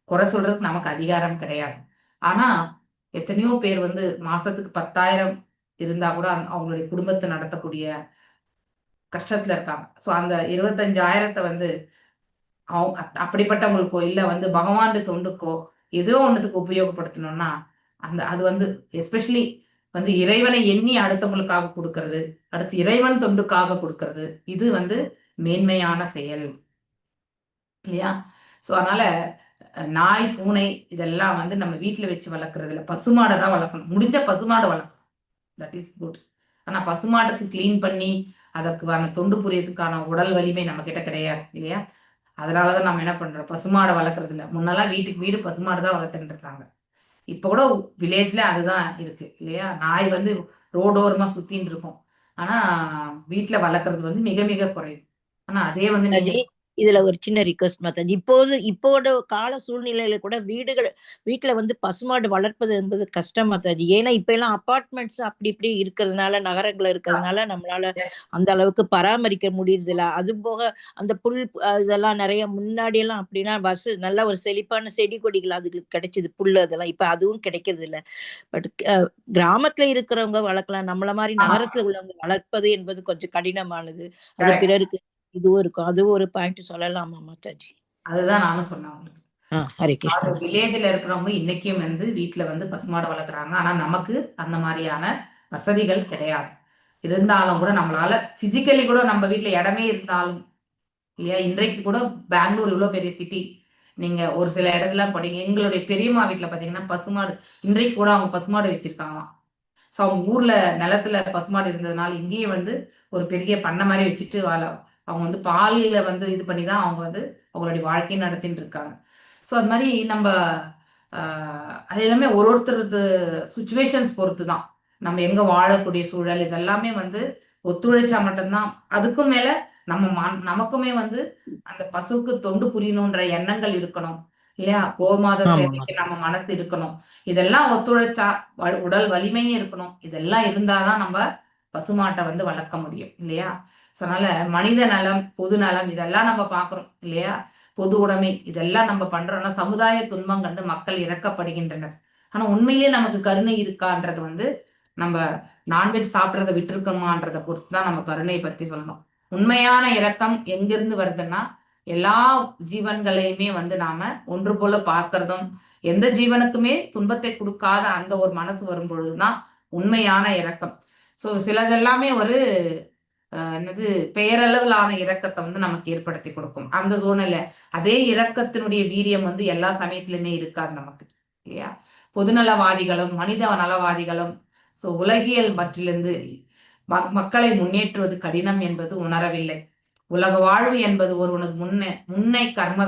குறை சொல்றதுக்கு நமக்கு அதிகாரம் கிடையாது. ஆனா எத்தனையோ பேர் வந்து மாசத்துக்கு 10,000 இருந்தா கூட அவங்களுடைய குடும்பத்தை நடத்தக்கூடிய கஷ்டத்துல இருக்காங்க. ஸோ அந்த 25,000 வந்து அவங்க அப்படிப்பட்டவங்களுக்கோ இல்ல வந்து பகவான் தொண்டுக்கோ ஏதோ ஒண்ணுத்துக்கு உபயோகப்படுத்தணும்னா அது வந்து எஸ்பெஷலி வந்து இறைவனை எண்ணி அடுத்தவங்களுக்காக கொடுக்கறது, அடுத்து இறைவன் தொண்டுக்காக கொடுக்கறது, இது வந்து மேன்மையான செயல் இல்லையா? ஸோ அதனால நாய் பூனை இதெல்லாம் வந்து நம்ம வீட்டுல வச்சு வளர்க்கறது இல்லை, பசுமாடை தான் வளர்க்கணும். முடிஞ்ச பசுமாடை வளர்க்கணும், தட் இஸ் குட். ஆனா பசுமாடுக்கு கிளீன் பண்ணி அதற்கான தொண்டு புரியறதுக்கான உடல் வலிமை நம்ம கிட்ட கிடையாது இல்லையா? அதனாலதான் நம்ம என்ன பண்றோம், பசுமாடை வளர்க்கறது இல்லை. முன்னெல்லாம் வீட்டுக்கு வீடு பசுமாடு தான் வளர்த்துட்டு இருக்காங்க. இப்ப கூட வில்லேஜ்ல அதுதான் இருக்கு இல்லையா? நாய் வந்து ரோடோரமா சுத்தின்னு இருக்கும். ஆனா வீட்டுல வளர்க்கறது வந்து மிக மிக குறைவு. ஆனா அதே வந்து நீங்க இதுல ஒரு சின்ன ரிக்வெஸ்ட் மாதாஜி, இப்போட கால சூழ்நிலையில கூட வீட்டுல வந்து பசுமாடு வளர்ப்பது என்பது கஷ்டம் மாதாஜி. ஏன்னா இப்ப எல்லாம் அபார்ட்மெண்ட்ஸ் அப்படி இப்படி இருக்கிறதுனால, நகரங்கள்ல இருக்கிறதுனால நம்மளால அந்த அளவுக்கு பராமரிக்க முடியறது இல்ல. அது போக அந்த புல் இதெல்லாம் நிறைய முன்னாடி எல்லாம் அப்படின்னா நல்ல ஒரு செழிப்பான செடி கொடிகள் அதுக்கு கிடைச்சது, புல்லு அதெல்லாம். இப்ப அதுவும் கிடைக்கிறது இல்ல. பட் கிராமத்துல இருக்கிறவங்க வளர்க்கலாம், நம்மள மாதிரி நகரத்துல உள்ளவங்க வளர்ப்பது என்பது கொஞ்சம் கடினமானது. அது பிறருக்கு இதுவும் இருக்கும். அதுவும் ஒரு பாயிண்ட் சொல்லலாமா மாதாஜி? அதுதான் நானும் சொன்னேன் உங்களுக்கு. ஹரே கிருஷ்ணா. வில்லேஜ்ல இருக்கிறவங்க இன்னைக்கும் வந்து வீட்டுல வந்து பசுமாடு வளர்க்குறாங்க. ஆனா நமக்கு அந்த மாதிரியான வசதிகள் கிடையாது. இருந்தாலும் கூட நம்மளால பிசிக்கலி கூட நம்ம வீட்டுல இடமே இருந்தாலும் இல்லையா, இன்றைக்கு கூட பெங்களூர் இவ்வளவு பெரிய சிட்டி, நீங்க ஒரு சில இடத்துல படிங்க. எங்களுடைய பெரியம்மா வீட்டுல பாத்தீங்கன்னா பசுமாடு இன்றைக்கு கூட அவங்க பசுமாடு வச்சிருக்காங்களாம். ஸோ அவங்க ஊர்ல நிலத்துல பசுமாடு இருந்ததுனால இங்கேயே வந்து ஒரு பெரிய பண்ணை மாதிரி வச்சுட்டு அவங்க வந்து பாலில வந்து இது பண்ணி தான் அவங்க வந்து அவங்களுடைய வாழ்க்கையை நடத்திட்டு இருக்காங்க. ஸோ அது மாதிரி நம்ம அது எல்லாமே ஒருத்தருக்கு சுச்சுவேஷன்ஸ் பொறுத்து தான். நம்ம எங்க வாழக்கூடிய சூழல் இதெல்லாமே வந்து ஒத்துழைச்சா மட்டும்தான். அதுக்கும் மேல நமக்குமே வந்து அந்த பசுவுக்கு தொண்டு புரியணுன்ற எண்ணங்கள் இருக்கணும் இல்லையா? கோமாத சேவைக்கு நம்ம மனசு இருக்கணும். இதெல்லாம் ஒத்துழைச்சா உடல் வலிமையும் இருக்கணும். இதெல்லாம் இருந்தாதான் நம்ம பசுமாட்டை வந்து வளர்க்க முடியும் இல்லையா? அதனால மனித நலம், பொது நலம் இதெல்லாம் நம்ம பாக்குறோம் இல்லையா? பொது உடைமை இதெல்லாம் நம்ம பண்றோம்னா சமுதாய துன்பம் கண்டு மக்கள் இறக்கப்படுகின்றனர். ஆனா உண்மையிலேயே நமக்கு கருணை இருக்கான்றது வந்து நம்ம நான்வெஜ் சாப்பிட்றத விட்டுருக்கோமான்றதை பொறுத்து தான் நம்ம கருணை பத்தி சொல்லணும். உண்மையான இரக்கம் எங்கிருந்து வருதுன்னா எல்லா ஜீவன்களையுமே வந்து நாம ஒன்று போல பார்க்கறதும், எந்த ஜீவனுக்குமே துன்பத்தை கொடுக்காத அந்த ஒரு மனசு வரும் பொழுதுதான் உண்மையான இரக்கம். ஸோ சிலதெல்லாமே ஒரு என்னது பெயரளவிலான இரக்கத்தை வந்து நமக்கு ஏற்படுத்தி கொடுக்கும் அந்த சூழ்நிலை. அதே இரக்கத்தினுடைய வீரியம் வந்து எல்லா சமயத்திலுமே இருக்காது நமக்கு இல்லையா? பொதுநலவாதிகளும் மனித நலவாதிகளும் உலகியல் பற்றிலிருந்து மக்களை முன்னேற்றுவது கடினம் என்பது உணரவில்லை. உலக வாழ்வு என்பது ஒருவனது முன்னை கர்ம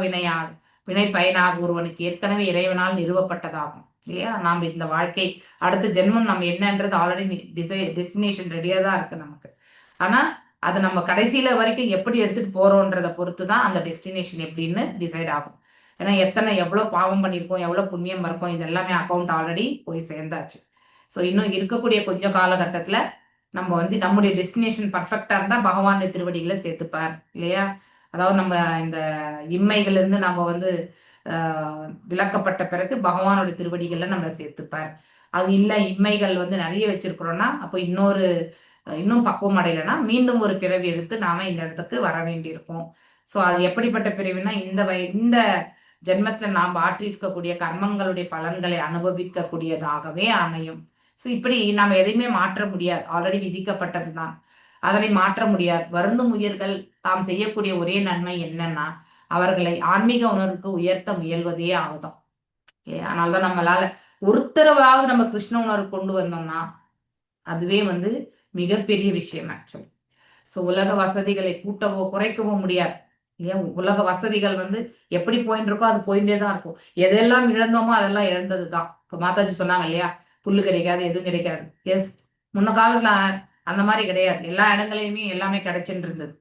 வினை பயனாக ஒருவனுக்கு ஏற்கனவே இறைவனால் நிறுவப்பட்டதாகும் இல்லையா? நாம் இந்த வாழ்க்கை அடுத்த ஜென்மம் நம்ம என்னன்றது ஆல்ரெடி டெஸ்டினேஷன் ரெடியா தான் இருக்கு நமக்கு. ஆனா அது நம்ம கடைசியில வரைக்கும் எப்படி எடுத்துட்டு போறோன்றதை பொறுத்து தான் அந்த டெஸ்டினேஷன் எப்படின்னு டிசைட் ஆகும். ஏன்னா எவ்வளவு பாவம் பண்ணியிருக்கோம், எவ்வளவு புண்ணியம் இருக்கும், இது எல்லாமே அக்கௌண்ட் ஆல்ரெடி போய் சேர்ந்தாச்சு. ஸோ இன்னும் இருக்கக்கூடிய கொஞ்சம் காலகட்டத்துல நம்ம வந்து நம்முடைய டெஸ்டினேஷன் பர்ஃபெக்டா இருந்தா பகவான் திருவடிகளை சேர்த்துப்பார் இல்லையா? அதாவது நம்ம இந்த இம்மைகள்ல இருந்து நம்ம வந்து விளக்கப்பட்ட பிறகு பகவானுடைய திருவடிகள்ல நம்ம சேர்த்துப்பார். அது இல்ல இம்மைகள் வந்து நிறைய வச்சிருக்கிறோம்னா அப்போ இன்னும் பக்குவம் அடையலைன்னா மீண்டும் ஒரு பிறவி எடுத்து நாம இந்த இடத்துக்கு வர வேண்டியிருக்கும். ஸோ அது எப்படிப்பட்ட பிறவினா இந்த ஜென்மத்துல நாம் ஆற்றி இருக்கக்கூடிய கர்மங்களுடைய பலன்களை அனுபவிக்கக்கூடியதாகவே அமையும். ஸோ இப்படி நாம எதையுமே மாற்ற முடியாது, ஆல்ரெடி விதிக்கப்பட்டது தான். அதனை மாற்ற முடியாது. வருந்தும் உயிர்கள் தாம் செய்யக்கூடிய ஒரே நன்மை என்னன்னா அவர்களை ஆன்மீக உணர்வுக்கு உயர்த்த முயல்வதே ஆகுதான் இல்லையா? அதனால்தான் நம்மளால ஒருத்தரவாவது நம்ம கிருஷ்ண உணர்வு கொண்டு வந்தோம்னா அதுவே வந்து மிகப்பெரிய விஷயம் ஆக்சுவலி. ஸோ உலக வசதிகளை கூட்டவோ குறைக்கவோ முடியாது இல்லையா. உலக வசதிகள் வந்து எப்படி போயின்னு இருக்கோ அது போயிட்டே தான் இருக்கும். எதெல்லாம் இழந்தோமோ அதெல்லாம் இழந்தது தான். இப்போ மாதாஜி சொன்னாங்க இல்லையா, புல்லு கிடைக்காது எதுவும் கிடைக்காது. எஸ், முன்ன காலத்துல அந்த மாதிரி கிடையாது. எல்லா இடங்களையுமே எல்லாமே கிடைச்சுட்டு இருந்தது.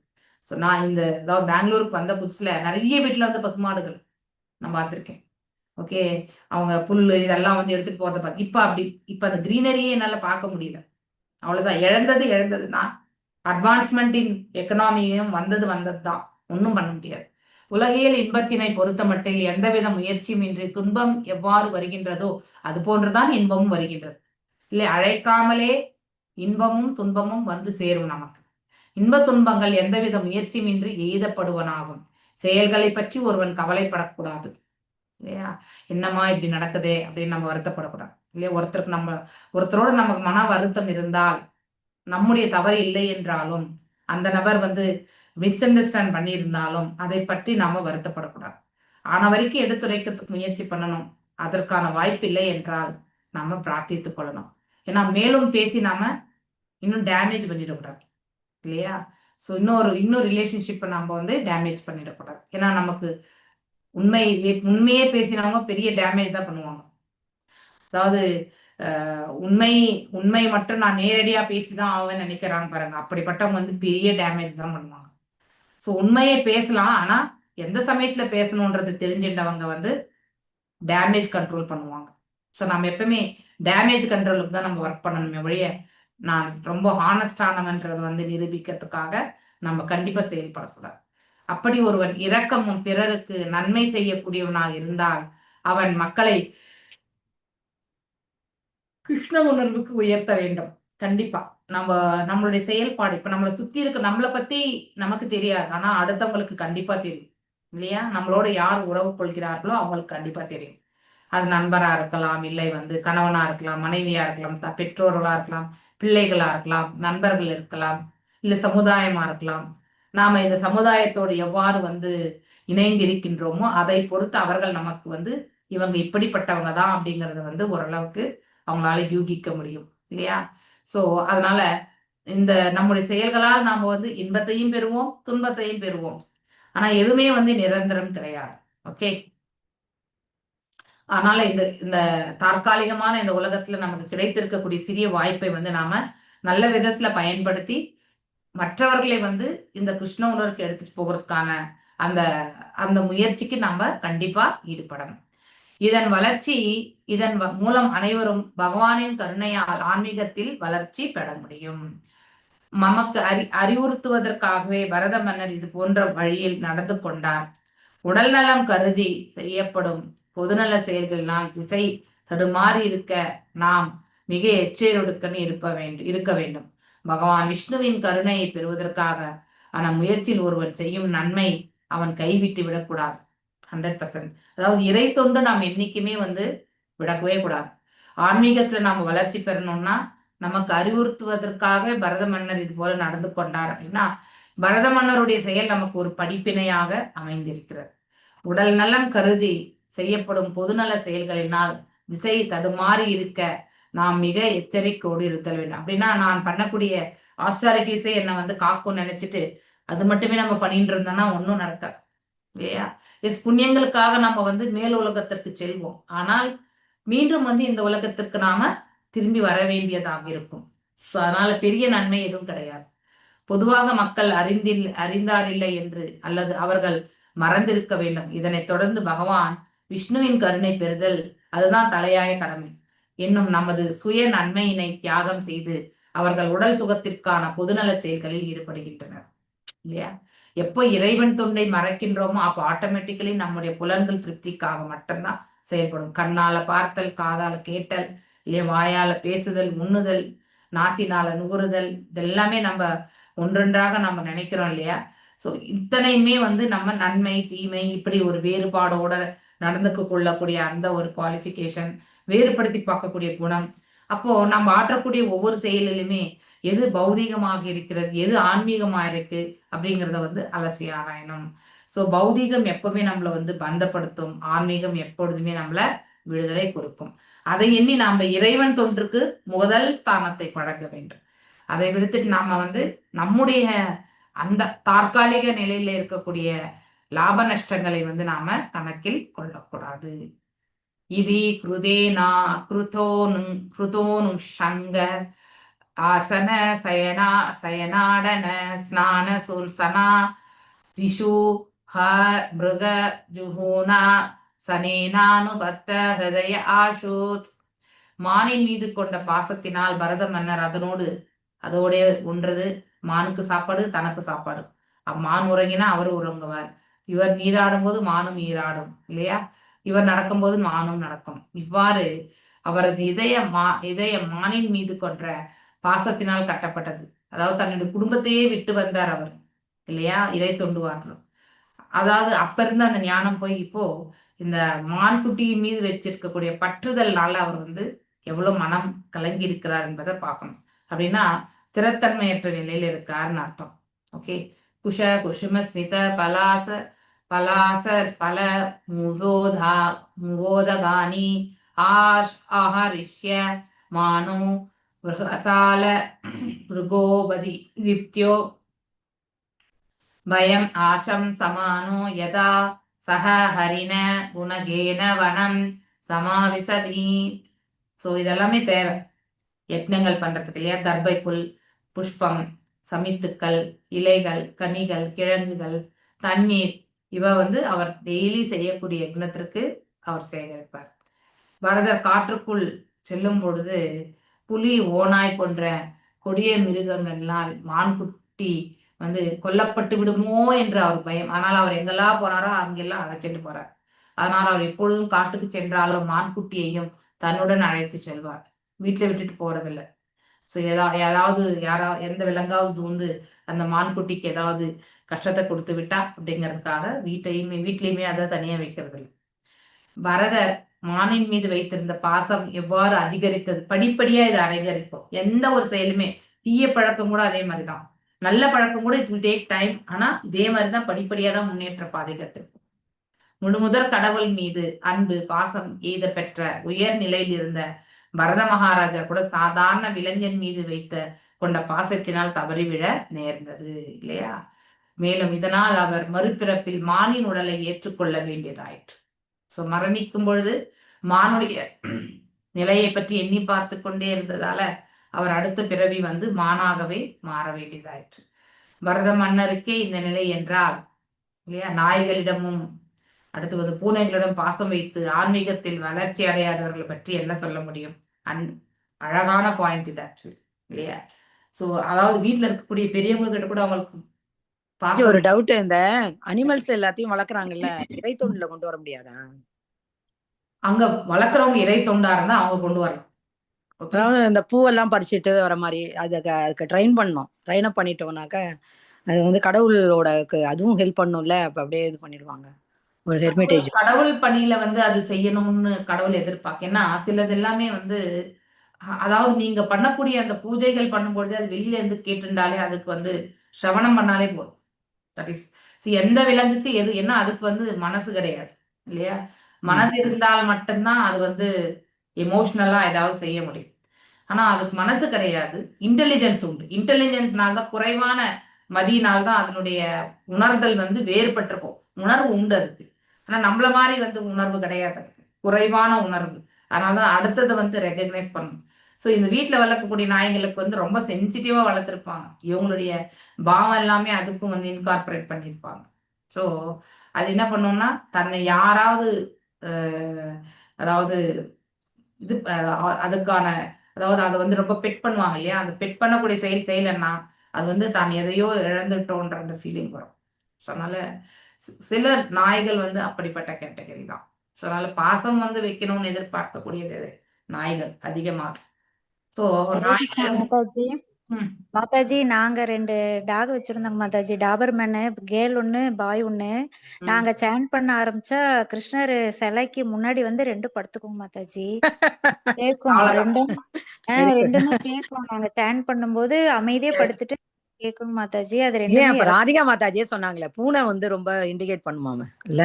ஸோ நான் இந்த அதாவது பெங்களூருக்கு வந்த புதுசுல நிறைய வீட்டுல வந்து பசுமாடுகள் நான் பார்த்துருக்கேன். ஓகே, அவங்க புல்லு இதெல்லாம் வந்து எடுத்துட்டு போறத பார்த்து இப்ப அந்த கிரீனரியே என்னால பார்க்க முடியல. அவ்வளவுதான், இழந்ததுன்னா அட்வான்ஸ்மெண்ட் இன் எக்கனாமியும் வந்தது தான், ஒன்றும் பண்ண முடியாது. உலகியல் இன்பத்தினை பொறுத்த மட்டில் எந்தவித முயற்சியும் இன்றி துன்பம் எவ்வாறு வருகின்றதோ அது போன்றுதான் இன்பமும் வருகின்றது. இல்லை, அழைக்காமலே இன்பமும் துன்பமும் வந்து சேரும் நமக்கு. இன்ப துன்பங்கள் எந்தவித முயற்சியுமின்றி எய்தப்படுவனாகும். செயல்களை பற்றி ஒருவன் கவலைப்படக்கூடாது இல்லையா. என்னமா இப்படி நடக்குதே அப்படின்னு நம்ம வருத்தப்படக்கூடாது இல்லையா. ஒருத்தரோட நமக்கு மன வருத்தம் இருந்தால் நம்முடைய தவறு இல்லை என்றாலும், அந்த நபர் வந்து மிஸ் அண்டர்ஸ்டாண்ட் பண்ணியிருந்தாலும் அதை பற்றி நாம வருத்தப்படக்கூடாது. ஆன வரைக்கும் எடுத்துரைக்கிறதுக்கு முயற்சி பண்ணணும். அதற்கான வாய்ப்பு இல்லை என்றால் நாம பிரார்த்தித்துக் கொள்ளணும். ஏன்னா மேலும் பேசி நாம இன்னும் டேமேஜ் பண்ணிடக்கூடாது இல்லையா. ஸோ இன்னொரு ரிலேஷன்ஷிப்பை நம்ம வந்து டேமேஜ் பண்ணிடக்கூடாது. ஏன்னா நமக்கு உண்மையே பேசினவங்க பெரிய டேமேஜ் தான் பண்ணுவாங்க. அதாவது உண்மை மட்டும் நான் நேரடியா பேசிதான் ஆவேன்னு நினைக்கிறாங்க பாருங்க, அப்படிப்பட்டவங்க வந்து பெரிய டேமேஜ் தான் பண்ணுவாங்க. ஸோ உண்மையை பேசலாம், ஆனா எந்த சமயத்துல பேசணுன்றது தெரிஞ்சின்றவங்க வந்து டேமேஜ் கண்ட்ரோல் பண்ணுவாங்க. ஸோ நம்ம எப்பவுமே டேமேஜ் கண்ட்ரோலுக்கு தான் நம்ம ஒர்க் பண்ணணுமே ஒழிய, நான் ரொம்ப ஹானஸ்டானவன்றது வந்து நிரூபிக்கிறதுக்காக நம்ம கண்டிப்பா செயல்படக்கூடாது. அப்படி ஒருவன் இரக்கமும் பிறருக்கு நன்மை செய்யக்கூடியவனாக இருந்தால் அவன் மக்களை கிருஷ்ண உணர்வுக்கு உயர்த்த வேண்டும். கண்டிப்பா நம்மளுடைய செயல்பாடு, இப்ப நம்மளை சுத்தி இருக்க நம்மளை பத்தி நமக்கு தெரியாது, ஆனா அடுத்தவங்களுக்கு கண்டிப்பா தெரியும் இல்லையா. நம்மளோட யார் உறவு கொள்கிறார்களோ அவங்களுக்கு கண்டிப்பா தெரியும். அது நண்பரா இருக்கலாம், இல்லை வந்து கணவனா இருக்கலாம், மனைவியா இருக்கலாம், பெற்றோர்களா இருக்கலாம், பிள்ளைகளா இருக்கலாம், நண்பர்கள் இருக்கலாம், இல்ல சமுதாயமா இருக்கலாம். நாம இந்த சமுதாயத்தோடு எவ்வாறு வந்து இணைந்திருக்கின்றோமோ அதை பொறுத்து அவர்கள் நமக்கு வந்து இவங்க இப்படிப்பட்டவங்க தான் அப்படிங்கறத வந்து ஓரளவுக்கு அவங்களால யூகிக்க முடியும் இல்லையா. சோ அதனால இந்த நம்முடைய செயல்களால் நாம வந்து இன்பத்தையும் பெறுவோம், துன்பத்தையும் பெறுவோம். ஆனா எதுவுமே வந்து நிரந்தரம் கிடையாது. ஓகே, அதனால இந்த தற்காலிகமான இந்த உலகத்துல நமக்கு கிடைத்திருக்கக்கூடிய சிறிய வாய்ப்பை வந்து நாம நல்ல விதத்துல பயன்படுத்தி மற்றவர்களை வந்து இந்த கிருஷ்ண உணர்வுக்கு எடுத்துட்டு போகிறதுக்கான அந்த அந்த முயற்சிக்கு நாம கண்டிப்பா ஈடுபடணும். இதன் மூலம் அனைவரும் பகவானின் கருணையால் ஆன்மீகத்தில் வளர்ச்சி பெற முடியும். நமக்கு அறிவுறுத்துவதற்காகவே பரத மன்னர் இது போன்ற வழியில் நடந்து கொண்டார். உடல் நலம் கருதி செய்யப்படும் பொதுநல செயல்களினால் திசை தடுமாறி இருக்க நாம் மிக எச்சரிக்கையுடன் இருக்க வேண்டும். பகவான் விஷ்ணுவின் கருணையை பெறுவதற்காக முயற்சியில் ஒருவன் செய்யும் நன்மை அவன் கைவிட்டு விடக்கூடாது. 100%. அதாவது இறை தொண்டு நாம் என்னைக்குமே வந்து விடக்கவே கூடாது. ஆன்மீகத்துல நாம வளர்ச்சி பெறணும்னா நமக்கு அறிவுறுத்துவதற்காக பரத மன்னர் இது போல நடந்து கொண்டார் அப்படின்னா, பரத மன்னருடைய செயல் நமக்கு ஒரு படிப்பினையாக அமைந்திருக்கிறது. உடல் நலம் கருதி செய்யப்படும் பொதுநல செயல்களினால் திசை தடுமாறி இருக்க நாம் மிக எச்சரிக்கையோடு இருத்தல் வேண்டும். அப்படின்னா நான் பண்ணக்கூடிய ஆஸ்டாரிட்டிஸே என்னை வந்து காக்கும் நினைச்சிட்டு அது மட்டுமே நம்ம பண்ணிட்டு இருந்தோம்னா ஒன்றும் நடக்காது இல்லையா. புண்ணியங்களுக்காக நம்ம வந்து மேல் உலகத்திற்கு செல்வோம், ஆனால் மீண்டும் வந்து இந்த உலகத்திற்கு நாம திரும்பி வர வேண்டியதாக இருக்கும். ஸோ அதனால பெரிய நன்மை எதுவும் கிடையாது. பொதுவாக மக்கள் அறிந்தாரில்லை என்று அல்லது அவர்கள் மறந்திருக்க வேண்டும். இதனை தொடர்ந்து பகவான் விஷ்ணுவின் கருணை பெறுதல் அதுதான் தலையாய கடமை என்னும் நமது சுய நன்மையினை தியாகம் செய்து அவர்கள் உடல் சுகத்திற்கான பொதுநல செயல்களில் ஈடுபடுகின்றனர் இல்லையா. எப்போ இறைவன் தொண்டை மறைக்கின்றோமோ அப்போ ஆட்டோமேட்டிக்கலி நம்முடைய புலன்கள் திருப்திக்காக மட்டும்தான் செயல்படும். கண்ணால பார்த்தல், காதால கேட்டல் இல்லையா, வாயால பேசுதல், உண்ணுதல், நாசினால நுகருதல், இதெல்லாமே நம்ம ஒன்றொன்றாக நம்ம நினைக்கிறோம் இல்லையா. ஸோ இத்தனையுமே வந்து நம்ம நன்மை தீமை இப்படி ஒரு வேறுபாடோட நடந்துக்க கொள்ளக்கூடிய அந்த ஒரு குவாலிஃபிகேஷன், வேறுபடுத்தி பார்க்கக்கூடிய குணம். அப்போ நம்ம ஆற்றக்கூடிய ஒவ்வொரு செயலிலுமே எது பௌதீகமாக இருக்கிறது, எது ஆன்மீகமாக இருக்கு அப்படிங்கிறத வந்து அலசி ஆராயணும். ஸோ பௌதீகம் எப்பவுமே நம்மளை வந்து பந்தப்படுத்தும், ஆன்மீகம் எப்பொழுதுமே நம்மள விடுதலை கொடுக்கும். அதை எண்ணி நாம இறைவன் தொன்றுக்கு முதல் ஸ்தானத்தை வழங்க வேண்டும். அதை விடுத்துட்டு நாம வந்து நம்முடைய அந்த தற்காலிக நிலையில இருக்கக்கூடிய லாப நஷ்டங்களை வந்து நாம கணக்கில் கொள்ளக்கூடாது. இதி கிருதேனா கிருதோனு சங்க ஆசன சயனாடன ஸ்நான சுல்சனா திஷு ஹ மிருக ஜுஹூனா சனேனானுபத்த ஹிருதய ஆஷூத். மானின் மீது கொண்ட பாசத்தினால் பரத மன்னர் அதோட ஒன்றது. மானுக்கு சாப்பாடு, தனக்கு சாப்பாடு. மான் உறங்கினா அவர் உறங்குவார். இவர் நீராடும் போது மானும் நீராடும் இல்லையா? இவர் நடக்கும்போது மானும் நடக்கும். இவ்வாறு அவரது இதயம் மானின் மீது கொன்ற பாசத்தினால் கட்டப்பட்டது. அதாவது தன்னுடைய குடும்பத்தையே விட்டு வந்தார் அவர் இல்லையா? இறை தொண்டுவார்கள். அதாவது அப்ப இருந்த அந்த ஞானம் போய் இப்போ இந்த மான்குட்டியின் மீது வச்சிருக்கக்கூடிய பற்றுதல்னால அவர் வந்து எவ்வளவு மனம் கலங்கி இருக்கிறார் என்பதை பார்க்கணும். அப்படின்னா ஸ்திரத்தன்மையற்ற நிலையில இருக்காருன்னு அர்த்தம். ஓகே. குசும ஸ்மித பலாச பல முவோதகானி ஆஹரிஷ்ய மானோ மிருகசால மிருகோபதி திப்தியோ பயம் ஆசம் சமானோ யதா சஹ ஹரின குணகேன வனம் சமாவிசதி. ஸோ இதெல்லாமே தேவை யக்னங்கள் பண்றதுக்கு இல்லையா? தர்பை புல், புஷ்பம், சமித்துக்கள், இலைகள், கனிகள், கிழங்குகள், தண்ணீர், இவ வந்து அவர் டெய்லி செய்யக்கூடிய யக்னத்திற்கு அவர் சேகரிப்பார். பரதர் காற்றுக்குள் செல்லும் பொழுது புலி, ஓநாய் போன்ற கொடிய மிருகங்கள்னால் மான்குட்டி வந்து கொல்லப்பட்டு விடுமோ என்று அவர் பயம். ஆனால் அவர் எங்கெல்லாம் போறாரோ அங்கெல்லாம் அழைச்சிட்டு போறார். அதனால் அவர் எப்பொழுதும் காட்டுக்கு சென்றாலும் மான்குட்டியையும் தன்னுடன் அழைத்து செல்வார். வீட்டுல விட்டுட்டு போறதில்லை. ஸோ எந்த விலங்காவது வந்து அந்த மான்குட்டிக்கு ஏதாவது கஷ்டத்தை கொடுத்து விட்டா அப்படிங்கிறதுக்காக வீட்லையுமே அதை தனியா வைக்கிறது இல்லை. பரதர் மானின் மீது வைத்திருந்த பாசம் எவ்வாறு அதிகரித்தது? படிப்படியா இது அதிகரிக்கும். எந்த ஒரு செயலுமே, தீய பழக்கம் கூட அதே மாதிரிதான், நல்ல பழக்கம் கூட இட் வில் டேக் டைம். ஆனா இதே மாதிரிதான் படிப்படியா தான் முன்னேற்ற பாதை கட்டிருக்கும். முழுமுதற் கடவுள் மீது அன்பு பாசம் எய்த பெற்ற உயர் நிலையில் இருந்த பரத மகாராஜா கூட சாதாரண விலங்கின் மீது கொண்ட பாசத்தினால் தவறி விழ நேர்ந்தது இல்லையா? மேலும் இதனால் அவர் மறுபிறப்பில் மானின் உடலை ஏற்றுக்கொள்ள வேண்டியதாயிற்று. ஸோ மரணிக்கும் பொழுது மானுடைய நிலையை பற்றி எண்ணி பார்த்து கொண்டே இருந்ததால அவர் அடுத்த பிறவி வந்து மானாகவே மாற வேண்டியதாயிற்று. பரத மன்னருக்கே இந்த நிலை என்றால் இல்லையா, நாய்களிடமும் அடுத்து பூனைகளிடம் பாசம் வைத்து ஆன்மீகத்தில் வளர்ச்சி அடையாதவர்களை பற்றி என்ன சொல்ல முடியும்? அழகான பாயிண்ட் இது ஆக்சுவலி இல்லையா? ஸோ அதாவது வீட்டுல இருக்கக்கூடிய பெரியவங்க கிட்ட கூட அவங்களுக்கு ஒரு டவுட், இந்த அனிமல்ஸ் எல்லாத்தையும் வளர்க்குறாங்கல்ல, இறை தொண்டுல கொண்டு வர முடியாதா? அங்க வளர்க்குறவங்க இறை தொண்டா இருந்தா அவங்க கொண்டு வரலாம். அதாவது இந்த பூவெல்லாம் பறிச்சுட்டு வர மாதிரி அதுக்கு ட்ரெயின் பண்ணணும். ட்ரெயின் அப் பண்ணிட்டோம்னாக்க அது வந்து கடவுளோட அதுவும் ஹெல்ப் பண்ணும்ல. அப்ப அப்படியே இது பண்ணிடுவாங்க. ஒரு ஹெர்மிட்டேஜ் கடவுள் பணியில வந்து அது செய்யணும்னு கடவுள் எதிர்பார்க்க. ஏன்னா சிலது எல்லாமே வந்து அதாவது நீங்க பண்ணக்கூடிய அந்த பூஜைகள் பண்ணும்பொழுது அது வெளியில இருந்து கேட்டுண்டாலே அதுக்கு வந்து சிரவணம் பண்ணாலே போதும். தட் இஸ் எந்த விலங்குக்கு எது என்ன, அதுக்கு வந்து மனசு கிடையாது இல்லையா? மனது இருந்தால் மட்டும்தான் அது வந்து எமோஷனலா ஏதாவது செய்ய முடியும். ஆனா அதுக்கு மனசு கிடையாது, இன்டெலிஜென்ஸ் உண்டு. இன்டெலிஜென்ஸ்னால்தான் குறைவான மதியினால்தான் அதனுடைய உணர்தல் வந்து வேறுபட்டிருக்கும். உணர்வு உண்டு அதுக்கு. ஆனா நம்மள மாதிரி வந்து உணர்வு கிடையாது, அதுக்கு குறைவான உணர்வு. அதனாலதான் அடுத்ததை வந்து ரெகக்னைஸ் பண்ணணும். ஸோ இந்த வீட்டில் வளர்க்கக்கூடிய நாய்களுக்கு வந்து ரொம்ப சென்சிட்டிவா வளர்த்துருப்பாங்க. இவங்களுடைய பாவம் எல்லாமே அதுக்கும் வந்து இன்கார்பரேட் பண்ணியிருப்பாங்க. ஸோ அது என்ன பண்ணோம்னா, தன்னை யாராவது அதாவது இது அதுக்கான அதாவது அதை வந்து ரொம்ப பெட் பண்ணுவாங்க இல்லையா? அந்த பெட் பண்ணக்கூடிய செய்யலைன்னா அது வந்து தான் எதையோ இழந்துட்டோன்ற அந்த ஃபீலிங் வரும். ஸோ அதனால சில நாய்கள் வந்து அப்படிப்பட்ட கேட்டகரி தான். ஸோ அதனால பாசம் வந்து வைக்கணும்னு எதிர்பார்க்கக்கூடியது நாய்கள் அதிகமாக. ஸோ மாதாஜி நாங்க 2 டாக் வச்சிருந்தோங்க மாதாஜி. டாபர்மேனு கேர்ள் ஒண்ணு, பாய் ஒண்ணு. நாங்க சேண்ட் பண்ண ஆரம்பிச்சா கிருஷ்ணர் சிலைக்கு முன்னாடி வந்து 2 படுத்துக்குங்க மாதாஜி. கேக்கும் ரெண்டுமே கேக்கும். நாங்க சேண்ட் பண்ணும்போது அமைதியா படுத்துட்டு கேக்குங்க மாதாஜி. அது ரெண்டுமே ராதிகா மாதாஜியே சொன்னாங்களே, பூனை வந்து ரொம்ப இண்டிகேட் பண்ணுமாம இல்ல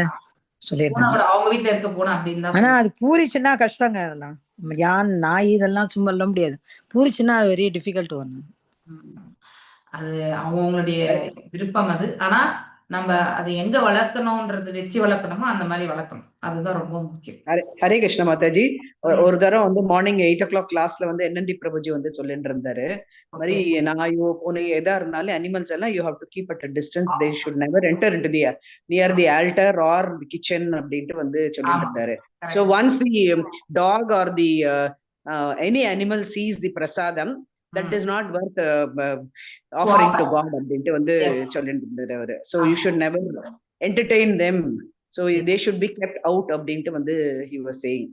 சொல்லிருக்காங்க. அவங்க வீட்டுல இருக்க பூனை அப்படின்னு. ஆனா அது பூரிச்சுன்னா கஷ்டங்க. அதெல்லாம் யான் நாய் இதெல்லாம் சும்மா சொல்ல முடியாது. பூரிச்சுன்னா வெரி டிஃபிகல்ட் ஒன்று. அது அவங்களுடைய விருப்பம் அது. ஆனா நம்ம அதை எங்க வளர்க்கணும்ன்றது வச்சு வளர்க்கணுமோ அந்த மாதிரி வளர்க்கணும். அதுதான் ரொம்ப முக்கியம். ஹரே கிருஷ்ண மாதாஜி. ஒரு தரம் வந்து மார்னிங் 8 o'clock கிளாஸ்ல வந்து என்என்டி பிரபுஜி வந்து சொல்லிட்டு இருந்தாரு. மாதிரி நாயோ பூனை எதா இருந்தாலும் அனிமல்ஸ் எல்லாம் you have to keep at a distance. They should never enter into the near the altar or the kitchen அப்படின்ட்டு வந்து சொல்லிட்டு இருந்தாரு. So once the dog or the any animal sees the prasadam, that is not worth offering to God அப்படின்ட்டு வந்து சொல்லிட்டு இருந்தாரு அவரு. So you should never entertain them, so they should be kept out அப்படின்ட்டு வந்து he was saying.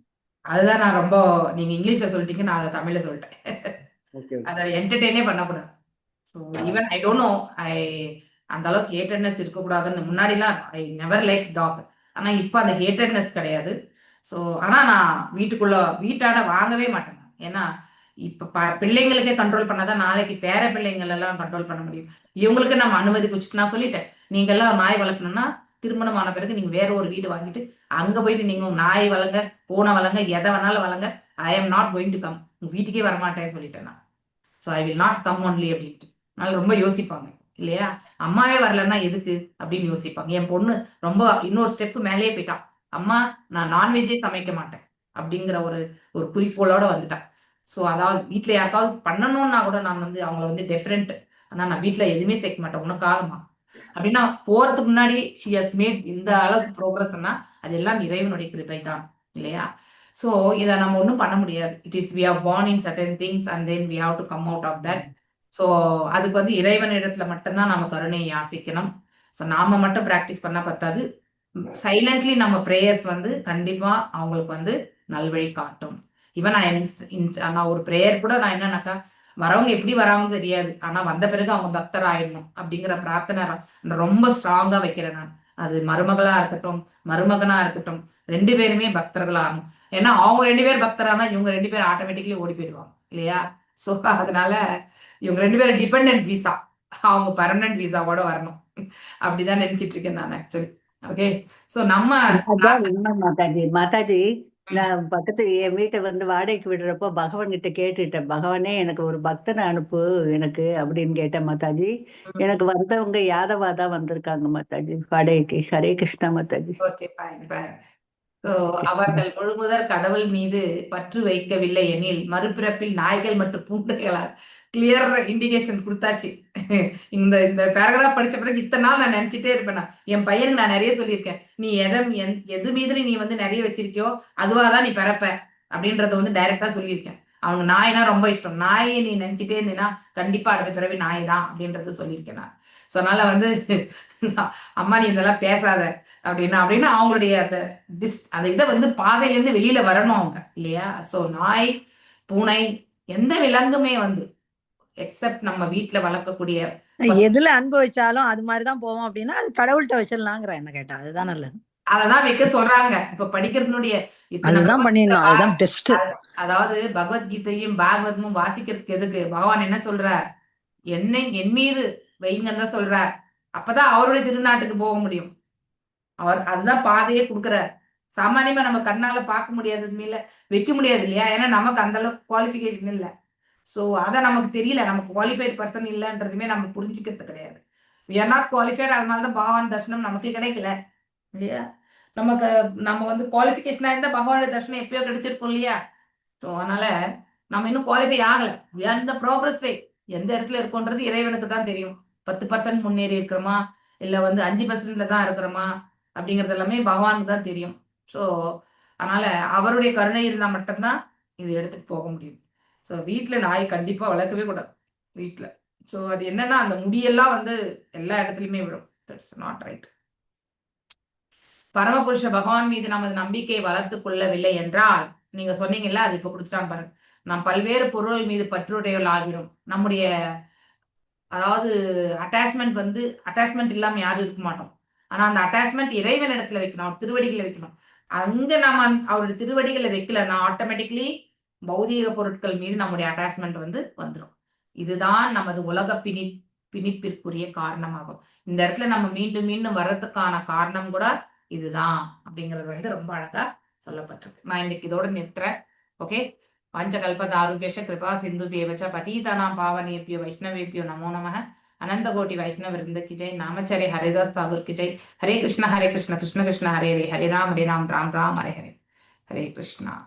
அதுதான் நான் ரொம்ப, நீங்க இங்கிலீஷ்ல சொல்லிட்டீங்க, நான் அதை தமிழ்ல சொல்லிட்டேன். அதை என்டர்டெயினே பண்ணக்கூடாது. So even I don't know, அந்த அளவுக்கு ஹேட்டட்னஸ் இருக்கக்கூடாதுன்னு முன்னாடிலாம் ஐ நெவர் லைக் டாக். ஆனா இப்போ அந்த ஹேட்டட்னஸ் கிடையாது. ஸோ ஆனா நான் வீட்டாட வாங்கவே மாட்டேன். ஏன்னா இப்ப பிள்ளைங்களுக்கே கண்ட்ரோல் பண்ணாதான் நாளைக்கு பேர பிள்ளைங்கள் எல்லாம் கண்ட்ரோல் பண்ண முடியும். இவங்களுக்கு நம்ம அனுமதி குடிச்சிட்டு நான் சொல்லிட்டேன், நீங்க எல்லாம் நாய் வளர்க்கணும்னா திருமணமான பிறகு நீங்க வேற ஒரு வீடு வாங்கிட்டு அங்க போயிட்டு நீங்க நாய் வளங்க, பூனை வளங்க, எதை வேணாலும் வளங்க, I am not going to come, உங்க வீட்டுக்கே வரமாட்டேன்னு சொல்லிட்டேன் நான். So I will not come only அப்படின்ட்டு. அதனால ரொம்ப யோசிப்பாங்க இல்லையா, அம்மாவே வரலன்னா எதுக்கு அப்படின்னு யோசிப்பாங்க. என் பொண்ணு ரொம்ப இன்னொரு ஸ்டெப்பு மேலேயே போயிட்டான், அம்மா நான் நான்வெஜ்ஜே சமைக்க மாட்டேன் அப்படிங்கிற ஒரு குறிக்கோளோட வந்துட்டான். ஸோ அதாவது வீட்டில் யாருக்காவது பண்ணணும்னா கூட நான் வந்து அவங்கள வந்து டிஃப்ரெண்ட், ஆனால் நான் வீட்டில் எதுவுமே சேர்க்க மாட்டேன் உனக்காகமா அப்படின்னா போறதுக்கு முன்னாடி ஷி ஹஸ் மேட் இந்த அளவுக்கு ப்ரோக்ரஸ்னா அது எல்லாம் இறைவனுடைய கிருபை தான் இல்லையா. ஸோ இதை நம்ம ஒன்றும் பண்ண முடியாது. It is we are born in certain things and then we have to come out of that. So அதுக்கு வந்து இறைவன் இடத்துல மட்டும்தான் நம்ம கருணையை யாசிக்கணும். ஸோ நாம மட்டும் ப்ராக்டிஸ் பண்ணா பத்தாது, சைலண்ட்லி நம்ம ப்ரேயர்ஸ் வந்து கண்டிப்பா அவங்களுக்கு வந்து நல்வழி காட்டும். ஈவன் நான் ஒரு ப்ரேயர் கூட நான் என்னன்னாக்கா, வரவங்க எப்படி வராங்கன்னு தெரியாது, ஆனா வந்த பிறகு அவங்க பக்தர் ஆயிடணும் அப்படிங்கிற பிரார்த்தனை ரொம்ப ஸ்ட்ராங்கா வைக்கிறேன் நான். அது மருமகளா இருக்கட்டும் மருமகனா இருக்கட்டும், 2 பேருமே பக்தர்களா ஆகணும். ஏன்னா அவங்க 2 பேர் பக்தரானா இவங்க 2 பேரும் ஆட்டோமேட்டிக்லி ஓடி போயிடுவாங்க இல்லையா. ஸோ அதனால இவங்க 2 பேரும் டிபெண்டன்ட் வீசா, அவங்க பர்மனன்ட் வீசாவோட வரணும் அப்படிதான் நினைச்சிட்டு இருக்கேன் நான் ஆக்சுவலி. ஓகே, ஸோ நம்ம மாதாஜி நான் பக்கத்து என் வீட்டை வந்து வாடகைக்கு விடுறப்போ பகவான் கிட்ட கேட்டுட்டேன், பகவானே எனக்கு ஒரு பக்தனை அனுப்பு எனக்கு அப்படின்னு கேட்டேன் மாதாஜி. எனக்கு வந்தவங்க யாதவா தான் வந்திருக்காங்க மாதாஜி வாடகைக்கு. Hare Krishna Mataji. Okay, fine fine. So அவர்கள் முழுமுதற் கடவுள் மீது பற்று வைக்கவில்லை எனில் மறுபிறப்பில் நாய்கள் மற்றும் பூண்டைகளால் கிளியர் இண்டிகேஷன் கொடுத்தாச்சு. இந்த பேராகிராஃப் படிச்ச பிறகு இத்தனை நாள் நான் நினைச்சிட்டே இருப்பேன். என் பையனுக்கு நான் நிறைய சொல்லியிருக்கேன், நீ எது மீது நீ வந்து நிறைய வச்சிருக்கியோ அதுவாதான் நீ பிறப்ப அப்படின்றத வந்து டைரக்டா சொல்லியிருக்கேன். அவங்க நாய்னா ரொம்ப இஷ்டம், நாயை நீ நினைச்சிட்டே இருந்தீங்கன்னா கண்டிப்பா அடுத்த பிறவி நாய் தான் அப்படின்றது சொல்லியிருக்கேன் நான். ஸோ அதனால வந்து அம்மா நீ இதெல்லாம் பேசாத அப்படின்னு அவங்களுடைய அந்த இதை வந்து பாதையிலேருந்து வெளியில வரணும் அவங்க இல்லையா. ஸோ நாய் பூனை எந்த விலங்குமே வந்து எக்ஸப்ட் நம்ம வீட்டுல வளர்க்கக்கூடிய எதுல அனுபவிச்சாலும் அது மாதிரிதான் போவோம் அப்படின்னா அது கடவுள்கிட்ட வச்சிடலாங்கிற என்ன கேட்டா அதுதான் நல்லது. அததான் வைக்க சொல்றாங்க இப்ப படிக்கிறதுனுடைய. அதுதான் பண்ணிடணும், அதுதான் பெஸ்ட். அதாவது பகவத்கீதையும் பாகவதமும் வாசிக்கிறதுக்கு எதுக்கு பகவான் என்ன சொல்றார், என் மீது வைங்கன்னு தான் சொல்றார். அப்பதான் அவருடைய திருநாட்டுக்கு போக முடியும். அவர் அதுதான் பாதையே கொடுக்குறார். சாமானியமா நம்ம கண்ணால பார்க்க முடியாது, மேல வைக்க முடியாது இல்லையா, ஏன்னா நமக்கு அந்த அளவுக்கு குவாலிஃபிகேஷன் இல்லை. ஸோ அதை நமக்கு தெரியல, நமக்கு குவாலிஃபைட் பர்சன் இல்லைன்றதுமே நம்ம புரிஞ்சுக்கிறது கிடையாது. வி ஆர் நாட் குவாலிஃபைட், அதனாலதான் பகவான் தர்ஷனம் நமக்கு கிடைக்கல இல்லையா. நம்ம வந்து குவாலிஃபிகேஷனா இருந்தா பகவானுடைய தர்ஷனம் எப்பயோ கிடைச்சிருக்கும் இல்லையா. ஸோ அதனால நம்ம இன்னும் குவாலிஃபை ஆகல. வி ஆர் இந்த ப்ரோக்ரஸ் வே. எந்த இடத்துல இருக்கோன்றது இறைவனுக்கு தான் தெரியும். 10% முன்னேறி இருக்கிறோமா இல்ல வந்து 5%ல தான் இருக்கிறோமா அப்படிங்கிறது எல்லாமே பகவானுக்கு தான் தெரியும். ஸோ அதனால அவருடைய கருணை இருந்தா மட்டும்தான் இது எடுத்துட்டு போக முடியும். ஸோ வீட்டில் நாய் கண்டிப்பா வளர்க்கவே கூடாது வீட்டில். ஸோ அது என்னன்னா அந்த முடியெல்லாம் வந்து எல்லா இடத்துலையுமே விடும். That's not right. பரமபுருஷ பகவான் மீது நமது நம்பிக்கையை வளர்த்து கொள்ளவில்லை என்றால், நீங்க சொன்னீங்கல்ல அது இப்ப கொடுத்துட்டாங்க பாருங்க, நாம் பல்வேறு பொருள் மீது பற்றுடையவர்கள் ஆகிடும். நம்முடைய அதாவது அட்டாச்மெண்ட் இல்லாம யாரும் இருக்க மாட்டோம். ஆனா அந்த அட்டாச்மெண்ட் இறைவன் இடத்துல வைக்கணும், அவர் திருவடிகளை வைக்கணும். அங்க நம்ம அவருடைய திருவடிகளை வைக்கலன்னா ஆட்டோமேட்டிக்லி பௌதீக பொருட்கள் மீது நம்முடைய அட்டாச்மெண்ட் வந்து வந்துடும். இதுதான் நமது உலக பிணிப்பிற்குரிய காரணமாகும். இந்த இடத்துல நம்ம மீண்டும் மீண்டும் வர்றதுக்கான காரணம் கூட இதுதான் அப்படிங்கிறது வந்து ரொம்ப அழகா சொல்லப்பட்டிருக்கு. நான் இன்னைக்கு இதோட நிறுத்துறேன். ஓகே, पञ्चकल्पतारुभ्यश्च कृपा सिन्धुभ्येव च पतितानां पावनेभ्यो वैष्णवेभ्यो नमो नमः। अनंतकोटि वैष्णव वृंद की जय। नामचर्य हरिदास ठाकुर की जय। हरे कृष्ण कृष्ण कृष्ण हरे हरे, हरे राम राम राम हरे हरे, हरे कृष्णा।